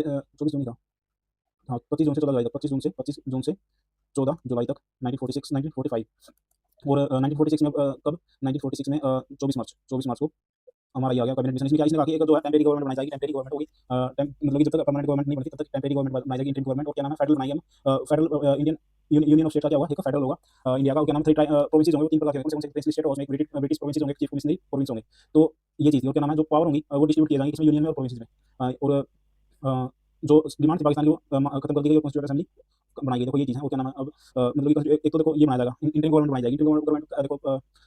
ही था, हाँ 25 जून से 14 जुलाई तक, 25 जून से 14 जुलाई तक 1945। और 1946 में कब 1946 में 24 मार्च को हमारा ये आ गया कैबिनेट मिशन। इसमें क्या इसने कहा कि एक जो है टेम्परेरी गवर्नमेंट बनाई जाएगी, टेम्परेरी गवर्नमेंट होगी, मतलब कि जब तक परमानेंट गवर्नमेंट नहीं बनती तब तक टेम्परेरी गवर्नमेंट बनाई जाएगी, इंटरिम गवर्नमेंट। और क्या नाम है, फेडरल बनाएंगे हम, federal Indian union of state का क्या होगा, एक फेडरल होगा इंडिया का। क्या नाम है, 3 प्रोविंसेस होंगे, 3 प्रकार के, कौन से प्रिंसली स्टेट और ब्रिटिश प्रोविंसेस होंगे, चीफ मिनिस्टरी प्रोविंस होंगे। तो ये चीज़, क्या नाम है, जो पावर होंगी वो डिस्ट्रीब्यूट किए जाएंगे इसमें यूनियन में और प्रोविंसेस में। और जो डिमांड थी पाकिस्तान की वो खत्म कर दी गई, कॉन्स्टिट्यूट असेंबली बनाई गई। देखो ये चीज़ है। वो क्या नाम है, अब मतलब कि एक तो देखो ये बनाया जाएगा, इंटरिम गवर्नमेंट बनाई जाएगी, इंटरिम गवर्नमेंट देखो।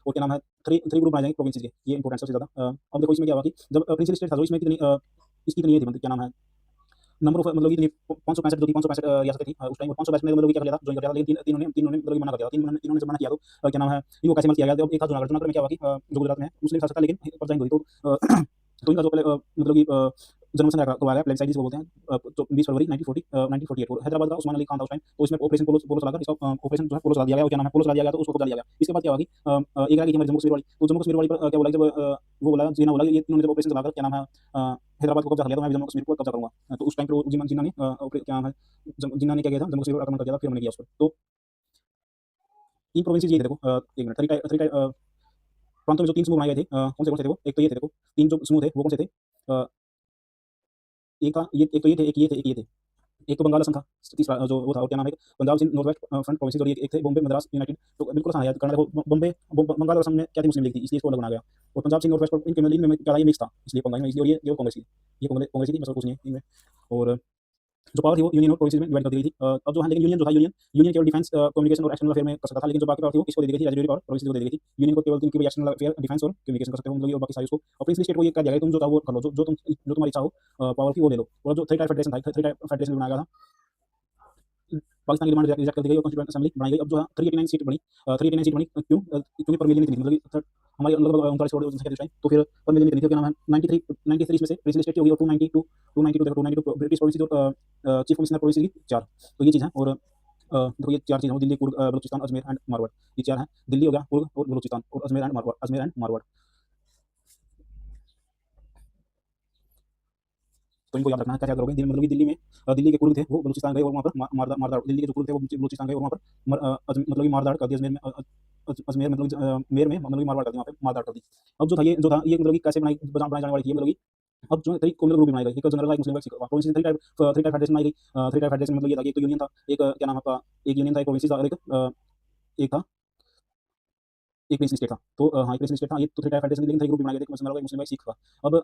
वो क्या नाम है, थ्री ग्रुप बनाए जाएंगे प्रोविंसेस के, ये इंपॉर्टेंट सबसे ज़्यादा। अब देखो इसमें क्या हुआ कि जब प्रिंसिपल स्टेट था जो इसमें कितनी इसकी कितनी ये थी, मतलब क्या नाम है, नंबर ऑफ मतलब इतनी 565 जो थी, 565 रियासतें थी उस टाइम। 565 में मतलब क्या कर लिया था, ज्वाइन कर लिया था। लेकिन तीनों ने मतलब मना कर दिया था, इन्होंने जब मना किया तो क्या नाम है, इनको कैसे मत किया गया। अब एक था जूनागढ़ में क्या हुआ कि जो गुजरात में है मुस्लिम शासक था लेकिन पर ज्वाइन हुई। तो इनका जो पहले मतलब कि जन्म संग्रह करवाया गया, प्लेबिसाइट जिसको बोलते हैं, तो 20 फरवरी 1948। और हैदराबाद का उस्मान अली खान था उस टाइम, तो इसमें ऑपरेशन पोलो चलाकर इसका ऑपरेशन जो है पोलो चला दिया गया। और क्या नाम है, पोलो चला दिया गया तो उसको कब्जा लिया गया। इसके बाद क्या हुआ कि एक रहा कि हमारी जम्मू कश्मीर वाली, तो जम्मू कश्मीर वाली पर क्या बोला, जब वो बोला जीना बोला, ये इन्होंने जब ऑपरेशन चलाकर क्या नाम है हैदराबाद को कब्जा कर लिया, तो मैं जम्मू कश्मीर को कब्जा करूंगा। तो उस टाइम पर जिन्ना ने क्या नाम है, जिन्ना ने क्या किया था, जम्मू कश्मीर पर आक्रमण कर दिया था, फिर हमने किया उस पर। तो 3 प्रोविंसेस ये थे देखो, एक मिनट, प्रांतों में जो 3 समूह बनाए गए थे, कौन से थे वो, एक तो ये थे देखो, 3 जो समूह थे वो कौन से थे, एक था ये, एक तो ये थे, एक ये थे। एक तो बंगाल असम था, तीसरा जो वो था, और क्या नाम है, Punjab Sindh North West front provinces. और एक थे बॉम्बे मद्रास यूनाइटेड। तो बिल्कुल आसान है याद करना। देखो बंगाल और असम में क्या थी, मुस्लिम लीग थी, इसलिए इसको अलग बनाया गया। और पंजाब सिंध नॉर्थ वेस्ट इनके में क्या था, ये मिक्स था, इसलिए पंजाब में, इसलिए। और ये कांग्रेस की, ये कांग्रेस की थी, बस और कुछ नहीं है इनमें। और जो पावर थी वो यूनियन और प्रोविंसेस में डिवाइड कर दी गई थी। अब जो है, लेकिन यूनियन जो था, यूनियन केवल डिफेंस कम्युनिकेशन और एक्सटर्नल अफेयर में कर सकता था। लेकिन जो बाकी पावर थी वो किसको दे दी गई थी, लेजिस्लेटिव पावर प्रोविंसेस को दे दी गई थी। यूनियन को केवल इनकी एक्सटर्नल अफेयर, डिफेंस और कम्युनिकेशन कर सकते हो मतलब, और बाकी सारी उसको। और प्रिंसली स्टेट को ये कहा गया तुम जो था वो कर लो, जो तुम्हारी इच्छा हो पावर की वो ले लो। और जो 3 टायर फेडरेशन था, 3 टायर फेडरेशन बनाया गया था, पाकिस्तान की डिमांड रिजेक्ट कर दी गई और कॉन्स्टिट्यूएंट असेंबली बनाई गई। अब जो है 389 सीट बनी, 389 सीट बनी क्यों, क्योंकि पर मिलियन इतनी थी, मतलब कि हमारी लगभग 39 करोड़ जनसंख्या थी उस टाइम, तो फिर पर मिलियन इतनी थी। क्या नाम है, 93 इसमें से प्रिंसली स्टेट की होगी, और 292 ब्रिटिश प्रोविंसेस और चीफ कमिश्नर प्रोविंस की 4। तो ये चीज़ है। और देखो ये 4 चीज़ है, दिल्ली, कुर्ग, बलूचिस्तान, अजमेर एंड मारवाड़, ये 4 हैं। दिल्ली हो गया, कुर्ग और बलूचिस्तान, और अजमेर एंड मारवाड़। तो इनको याद रखना है, क्या करोगे दिल्ली, मतलब कि दिल्ली में दिल्ली के कुर्ग थे वो बलूचिस्तान गए, और वहाँ पर मारदाड़, दिल्ली के जो कुर्ग थे वो बलूचिस्तान गए, और वहाँ पर मतलब कि मारदाड़ कर दी। अजमेर में अजमेर मतलब मेर में मतलब कि मारवाड़ कर दी, वहाँ पे मारदाड़ कर दी। अब जो था ये मतलब कि कैसे बनाई जाने वाली थी, मतलब कि अब जो कई कम्युनल ग्रुप बनाई गई, एक जनरल, एक मुस्लिम, एक सिख। प्रोविंस 3 टाइप फेडरेशन बनाई गई। 3 टाइप फेडरेशन मतलब ये था कि एक तो यूनियन था, एक क्या नाम है आपका, एक यूनियन था, एक प्रोविंस था, और एक था एक प्रिंसली स्टेट था। तो हाँ, एक प्रिंसली स्टेट था ये, तो 3 टाइप फेडरेशन, लेकिन 3 ग्रुप बनाए गए थे, जनरल, एक मुस्लिम, एक सिख का। अब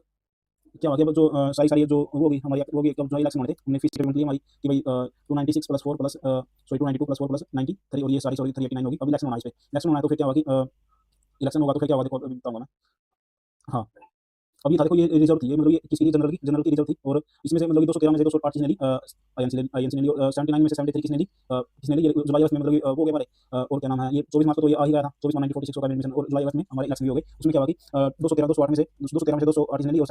क्या हो गया, जो सारी जो वो होगी हमारी, वो होगी कब जो इलेक्शन होने थे, हमने फीस स्टेटमेंट ली हमारी कि भाई 296 प्लस 4 प्लस 292 प्लस 4 प्लस 93, और ये सारी 389 होगी। अब इलेक्शन होना है, इस पे इलेक्शन होना है, तो फिर क्या होगा कि इलेक्शन होगा तो फिर क्या होगा, देखो अभी बताऊंगा मैं। हाँ, अब ये था, देखो ये रिजर्व थी, ये मतलब ये किसी जनरल की रिजर्व थी। और इसमें से मतलब कि 213 में से 208 किसने ली, आईएनसी ने ली। और 79 में से 73 किसने ली, किसने ली, ये जुलाई अगस्त में मतलब कि वो हो गए हमारे। और क्या नाम है, ये 24 मार्च को तो ये आ ही गया था, 24 मार्च 1946 का एडमिशन, और जुलाई अगस्त में हमारे इलेक्शन भी हो गए। उसमें क्या हुआ कि 208 में से 208 किसने ली, और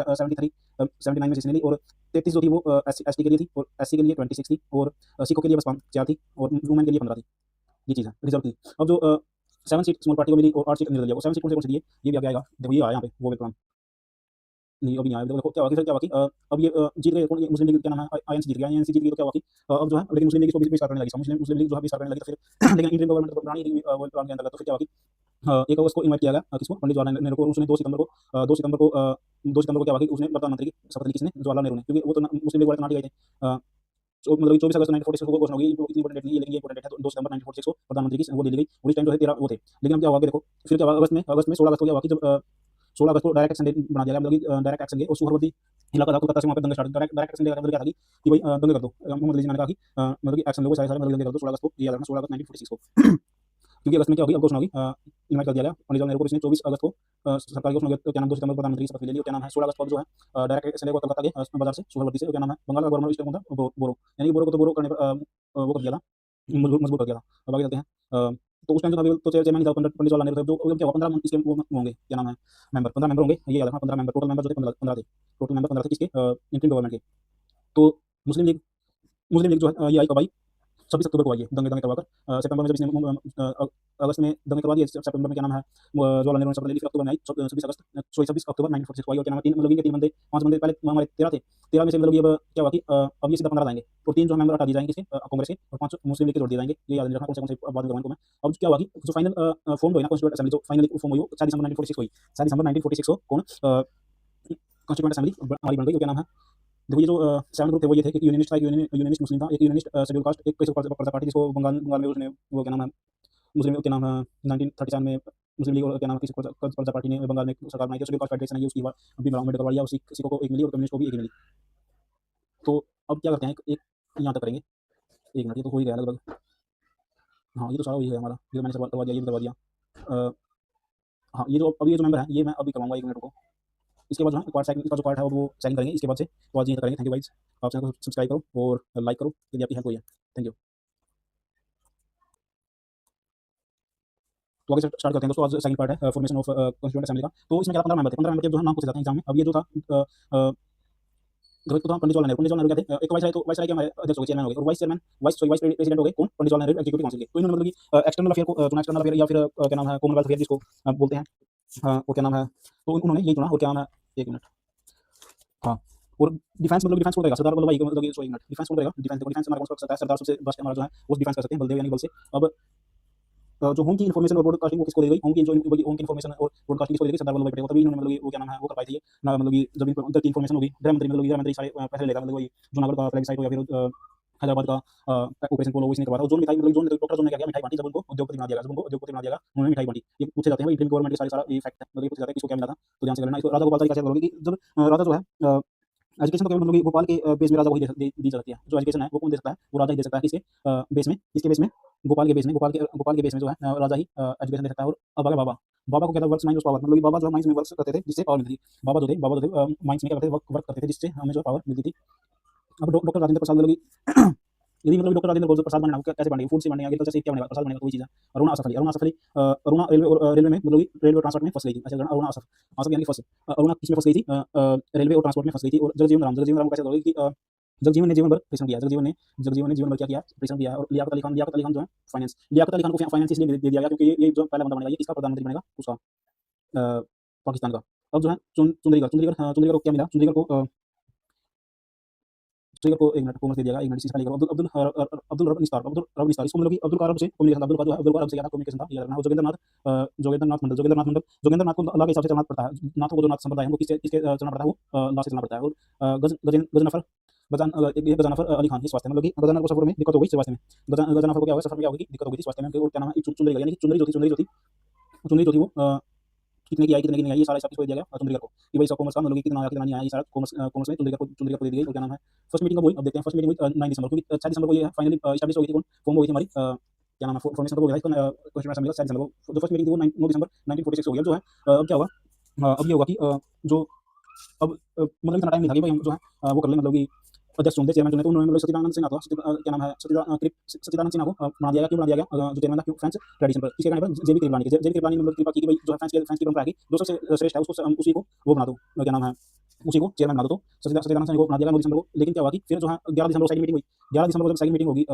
79 में से किसने ली। और 33 जो थी वो एसटी के लिए थी, और एससी के लिए 26 थी, और सिखों के लिए बस 4 थी, और वुमेन के लिए 15 थी। ये चीज़ है रिजर्व थी। अब जो 7 सीट स्मॉल पार्टी को मिली, और 8 सीट निर्दलीय, वो 7 सीट कौन से दिए, ये भी आगे आएगा। देखो ये आया यहाँ पे वो प्लान नहीं, अभी नहीं आया। देखो क्या हुआ कि फिर क्या हुआ कि अब ये जीत गए कौन, ये मुस्लिम लीग, क्या नाम है, आईएनसी जीत गया। आईएनसी जीत गई तो क्या हुआ कि अब जो है, लेकिन मुस्लिम लीग इसको बीच में स्टार्ट करने लगी, मुस्लिम लीग जो है बीच करने लगी। तो फिर लेकिन इंडियन गवर्नमेंट को बनानी थी वो प्लान के अंतर्गत। तो फिर क्या हुआ कि 1 अगस्त को इनवाइट किया गया किसको, पंडित जवाहरलाल नेहरू को। उसने 2 सितंबर को 2 सितंबर को क्या हुआ कि उसने प्रधानमंत्री की शपथ ली, किसने, जवाहरलाल नेहरू ने, क्योंकि वो तो मुस्लिम लीग वाले कर्नाटक गए थे। तो मतलब 24 अगस्त 1946 को घोषणा हुई, इतनी इंपॉर्टेंट डेट नहीं है, लेकिन ये इंपॉर्टेंट डेट है। तो 2 सितंबर 1946 को प्रधानमंत्री की वो दी गई। और इस टाइम जो है 13 वो थे। लेकिन अब क्या हुआ कि देखो फिर क्या हुआ, अगस्त में 16 अगस्त को क्या हुआ कि जब 16 अगस्त को डायरेक्ट एक्शन डे बना दिया गया, मतलब कि डायरेक्ट एक्शन डे। और सुहरवर्ती इलाका था कोलकाता से, वहाँ पे दंगे स्टार्ट, डायरेक्ट एक्शन डे का मतलब क्या था कि भाई दंगे कर दो। मोहम्मद अली जिन्ना ने कहा कि मतलब कि एक्शन लो सारे सारे, मतलब दंगे कर दो 16 अगस्त को, ये याद रखना 16 अगस्त 1946 को। क्योंकि अगस्त में क्या होगी, अब घोषणा होगी, इनवाइट कर दिया गया पंडित जवाहरलाल नेहरू को। इसने 24 अगस्त को सरकार की घोषणा हो गई, क्या नाम 2 सितंबर को प्रधानमंत्री की शपथ ले ली। और क्या नाम है 16 अगस्त को जो है डायरेक्ट एक्शन को कलकत्ता के बाजार से सुहरवर्ती से, क्या नाम है बंगाल का गवर्नर इस टाइम कौन था, बोरो, यानी कि बोरो को तो बोरो करने पर वो कर दिया था, मजबूत कर दिया था। अब आगे चलते हैं। तो उस टाइम जो था तो चेयरमैन था पंडित जवाहरलाल नेहरू, जो क्या हुआ 15 इसके वो होंगे, क्या नाम है मेंबर, 15 मेंबर होंगे, ये याद रखना 15 मेंबर, टोटल मेंबर जो थे 15 थे, टोटल मेंबर 15 थे किसके, इंटरिम गवर्नमेंट के। तो मुस्लिम लीग, मुस्लिम लीग जो है ये आई कब आई, 26 अक्टूबर को आई है, दंगे दंगे करवाकर। सितंबर में जब इसने अगस्त में दंगे करवा दिए, सितंबर में क्या नाम है जवाहरलाल नेहरू ने शपथ ले ली, फिर अक्टूबर में आई 26 अक्टूबर 1946 को आई। और क्या नाम है 3 मतलब इनके 3 बंदे 5 बंदे पहले हमारे 13 थे, 13 में से मतलब ये अब क्या हुआ कि अब ये सीधा 15 आएंगे, और 3 जो मेंबर हटा दिए जाएंगे किसके, कांग्रेस के, और 5 मुस्लिम लीग के जोड़ दिए जाएंगे, ये याद रखना कौन से बाद में गवर्नमेंट को मैं। अब क्या हुआ कि जो फाइनल फॉर्म हुई ना कॉन्स्टिट्यूएंट असेंबली, जो फाइनली फॉर्म हुई वो 4 दिसंबर 1946 को हुई, 4 दिसंबर 1946 को कौन कॉन्स्टिट्यूएंट असेंबली हमारी बन गई। क्या नाम है देखो, ये जो 7 ग्रुप थे वो ये थे कि यूनियनिस्ट था, यूनियनिस्ट मुस्लिम था, एक यूनियनिस्ट शेड्यूल कास्ट, एक प्रजा पार्टी जिसको बंगाल में उसने वो क्या नाम है मुस्लिम, क्या नाम है 1937 में मुस्लिम लीग, और क्या नाम है किसी प्रजा पार्टी ने बंगाल में सरकार बनाई थी, शेड्यूल कास्ट फेडरेशन है ये, उसकी बात अभी अम्बेडकर करवा लिया, उसी सिखों को एक मिली और कम्युनिस्ट को भी एक ही मिली। तो अब क्या करते हैं, एक यहाँ तक करेंगे, 1 मिनट, ये तो हो ही गया लगभग। हाँ ये तो सारा वही है हमारा, ये तो मैंने करवा दिया, ये भी करवा दिया। हाँ ये जो अब ये जो मेंबर है ये मैं अभी करवाऊंगा, 1 मिनट को। इसके बाद जो है पार्ट सेकंड का जो पार्ट है वो सेकंड करेंगे, इसके बाद से तो आज यहीं तक करेंगे। थैंक यू गाइस, आप चैनल को सब्सक्राइब करो और लाइक करो यदि आपकी हेल्प हुई है। Thank you. तो आगे स्टार्ट करते हैं दोस्तों। आज सेकंड पार्ट है फॉर्मेशन ऑफ कॉन्स्टिट्यूएंट असेंबली का। तो इसमें क्या 15 मेंबर थे, 15 मेंबर के जो है नाम पूछे जाते हैं एग्जाम में। अब ये जो था तो था पंडित जवाहरलाल नेहरू, पंडित जवाहरलाल नेहरू क्या थे, एक वाइस राय, तो वाइस राय के हमारे अध्यक्ष हो गए, चेयरमैन हो गए, और वाइस चेयरमैन वाइस प्रेसिडेंट हो गए कौन, पंडित जवाहरलाल नेहरू एग्जीक्यूटिव काउंसिल के। तो इन्होंने मतलब कि एक्सटर्नल अफेयर को चुना, एक्सटर्नल अफेयर या फिर क्या नाम है कॉमनवेल्थ अफेयर जिसको बोलते हैं, वो क्या नाम है, तो उन्होंने यही चुना। और क्या नाम है 1 मिनट, हाँ, और डिफेंस मतलब डिफेंस कौन करेगा, सरदार वल्लभ भाई मतलब सॉरी मिनट, डिफेंस कौन करेगा, डिफेंस देखो, डिफेंस हमारा कौन कर सकता है, सरदार सबसे बेस्ट हमारा जो है वो डिफेंस कर सकते हैं, बलदेव यानी बल से। अब जो होम की इन्फॉर्मेशन और ब्रॉडकास्टिंग वो किसको दी गई, होम की इन्फॉर्मेशन और ब्रॉडकास्टिंग किसको दी गई, सरदार वल्लभ भाई पटेल को। तभी इन्होंने मतलब वो क्या नाम है वो कर पाई थी ना, मतलब कि जब इनको की इन्फॉर्मेशन होगी, गृह मंत्री मतलब गृह मंत्री सारे पैसे लेगा, मतलब वही जूनागढ़ का फ्लैग साइट हो या फिर हैदराबाद का ऑपरेशन पोलो इसने करवाया। और जोन मिठाई मतलब जोन डॉक्टर जोन ने क्या किया, मिठाई बांटी, जब उनको उद्योगपति बना दिया, जब उनको उद्योगपति बना दिया उन्होंने मिठाई बांटी। ये पूछे जाते हैं इंडियन गवर्नमेंट के सारे सारा ये फैक्ट है, मतलब ये पूछे जाते हैं किसको क्या मिला था, तो ध्यान से करना। इसको राजा गोपाल का कैसे बोलोगे कि जब राजा जो है एजुकेशन तो केवल मतलब भोपाल के बेस में राजा वही दी जा सकती है, जो एजुकेशन है वो कौन दे सकता है, वो राजा ही दे सकता है। किसके बेस में, किसके बेस में, गोपाल के बेस में, गोपाल के बेस में जो है राजा ही एजुकेशन दे सकता है। और अब अगर बाबा, बाबा को क्या था, वर्क्स माइंड पावर, मतलब बाबा जो है माइंड में वर्क्स करते थे जिससे पावर मिलती थी। बाबा जो थे माइंड में क्या करते थे, वर्क करते थे जिससे हमें जो पावर मिलती थी। अब डॉक्टर राजेंद्र प्रसाद मतलब यदि मतलब डॉक्टर राजेंद्र प्रसाद बनना कैसे बनेगा, फूड से बनेगा, एग्रीकल्चर से क्या बनेगा, प्रसाद बनेगा, तो वही चीज़ है। अरुणा असफली, अरुणा असफली अरुणा रेलवे और रेलवे में मतलब रेलवे ट्रांसपोर्ट में फंस गई थी, ऐसे अरुणा असफ, असफ यानी फंस, अरुणा किसमें फंस गई थी, रेलवे और ट्रांसपोर्ट में फंस गई थी। और जगजीवन राम कैसे बोलोगे कि जगजीवन ने जीवन भर परिश्रम किया, जगजीवन ने जीवन भर क्या किया, परिश्रम किया। और लियाकत अली खान जो है फाइनेंस, लियाकत अली खान को फाइनेंस इसलिए दे दिया गया क्योंकि ये जो पहला बंदा बनेगा, ये किसका प्रधानमंत्री बनेगा, उसका पाकिस्तान का। अब जो है चुंदरीगढ़ को क्या मिला, चुंदरीगढ़ को 1 मिनट कॉमर्स दे दिया, 1 मिनट इससे खाली करो। अब्दुल रब निस्तार, इसको मतलब कि अब्दुल का अरब से कम्युनिकेशन था, अब्दुल का अरब से क्या था कम्युनिकेशन था, ये रखना। और जोगेंद्र नाथ मंडल अल्लाह के हिसाब से चलना पड़ता है, नाथों को जो नाथ संप्रदाय है वो किसके चलना पड़ता है, वो अल्लाह से चलना पड़ता है। और गजनफर अली खान इस वास्ते मतलब कि गजनफर को सफर में दिक्कत हो गई, इस वास्ते में गजनफर को क्या हुआ, सफर में क्या होगी, दिक्कत हो गई इस वास्ते में। और क्या नाम है चुंदरीगढ़, यानी कि चुंदरी जो थी वो कितने की नहीं आई, ये सारा हिसाब किसको दिया गया, चुंदरीगढ़ को, कि भाई सब कॉमर्स का मतलब कि कितना आया कितना नहीं आया, ये सारा कॉमर्स में चुंदरीगढ़ को दे दी गई। और क्या नाम है फर्स्ट मीटिंग कब हुई, अब देखते हैं। फर्स्ट मीटिंग हुई 9 दिसंबर, क्योंकि 6 दिसंबर को ये फाइनली एस्टैब्लिश हो गई थी, कौन फॉर्म हो गई थी हमारी क्या नाम है फॉर्मेशन हो गया था कॉन्स्टिट्यूएंट असेंबली का 7 दिसंबर को। जो फर्स्ट मीटिंग थी वो 9 दिसंबर 1946 हो गया। जो है अब क्या होगा, अब ये होगा कि जो अब मतलब इतना टाइम नहीं था कि भाई हम जो है वो कर लें, मतलब कि अध्यक्ष चुनते, चेयरमैन चुने, तो उन्होंने मतलब सत्यनारायण सिन्हा था, क्या नाम है सत्यनारायण सिन्हा को बना दिया गया। क्यों बना दिया गया, जो चेयरमैन था, क्यों फ्रेंच ट्रेडिशन पर, किसके कहने पर, जेबी कृपलानी के, जेबी कृपलानी मतलब कृपा की कि भाई जो है फ्रेंच की परंपरा है, जो सबसे श्रेष्ठ है उसको उसी को वो बना दो, क्या नाम है उसी को चेयरमैन बना दो। तो सत्यनारायण सिन्हा को बना दिया गया 9 दिसंबर को। लेकिन क्या हुआ कि फिर जो है 11 दिसंबर को सेकंड मीटिंग हुई, 11 दिसंबर को जब सेकंड मीटिंग होगी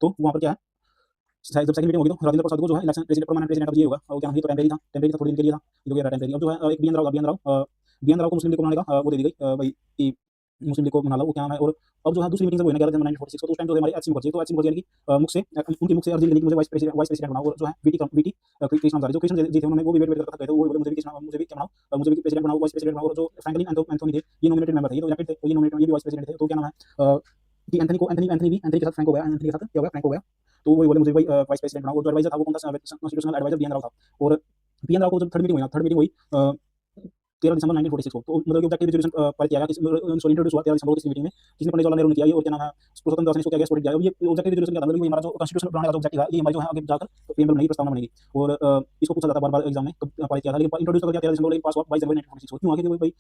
तो वहाँ पर क्या है, जब सेकंड मीटिंग होगी तो राजेंद्र प्रसाद को जो है इलेक्शन प्रेसिडेंट परमानेंट प्रेसिडेंट अब ये होगा। और क्या ये तो टेम्परेरी था, थोड़ी दिन के लिए था, ये तो टेम्परेरी। अब जो है एक बी एन राव को मुस्लिम लीग को बनाने का वो दे दी गई भाई कि मुस्लिम लीग को बना लो, वो क्या नाम है। और अब जो है दूसरी मीटिंग जब हुई ना 11 जनवरी 1946 को, तो उस टाइम जो हमारे एचसी मुखर्जी, तो एचसी मुखर्जी यानी कि मुख से उनकी मुख से अर्जी निकली कि मुझे वाइस प्रेसिडेंट बनाओ। और जो है वीटी कृष्ण हजारी, जो कृष्ण जी थे, उन्होंने वो भी वेट करते थे, तो वो बोले मुझे भी क्या बनाओ, मुझे भी प्रेसिडेंट बनाओ, वाइस प्रेसिडेंट बनाओ। और जो फ्रैंकलिन एंथोनी थे, ये नॉमिनेटेड मेंबर थे, ये तो इलेक्टेड थे, ये नॉमिनेटेड, ये भी वाइस प्रेसिडेंट थे। तो क्या नाम है कि एंथनी के साथ फ्रैंक हो गया, एंथनी के साथ क्या हो गया, फ्रैंक हो गया। तो वही बोले मुझे भाई वाइस प्रेसिडेंट बनाओ। और जो एडवाइजर था वो कौन था, constitutional adviser B N Rau था। और बी एन राव को जब थर्ड मीटिंग हुई, 13 दिसंबर 1946 को। तो मतलब कि ऑब्जेक्टिव रेजोल्यूशन पारित किया गया, सॉरी इंट्रोड्यूस हुआ 13 दिसंबर को किसी मीटिंग में, जिसमें पंडित जवाहरलाल नेहरू ने किया ये, और क्या नाम है, पुरुषोत्तम दास ने इसको क्या सपोर्ट किया। अब ये ऑब्जेक्टिव रेजोल्यूशन क्या था, मतलब कि हमारा जो कॉन्स्टिट्यूशन बनाने का ऑब्जेक्टिव है, ये हमारी जो है आगे जाकर प्रीएम्बल नहीं, प्रस्तावना बनेगी। और इसको पूछा जाता है बार-बार एग्जाम में, कब पारित किया था, लेकिन इंट्रोड्यूस कर दिया 13 दिसंबर को, लेकिन पास हुआ 22 जनवरी 1946 को। क्यों आगे भाई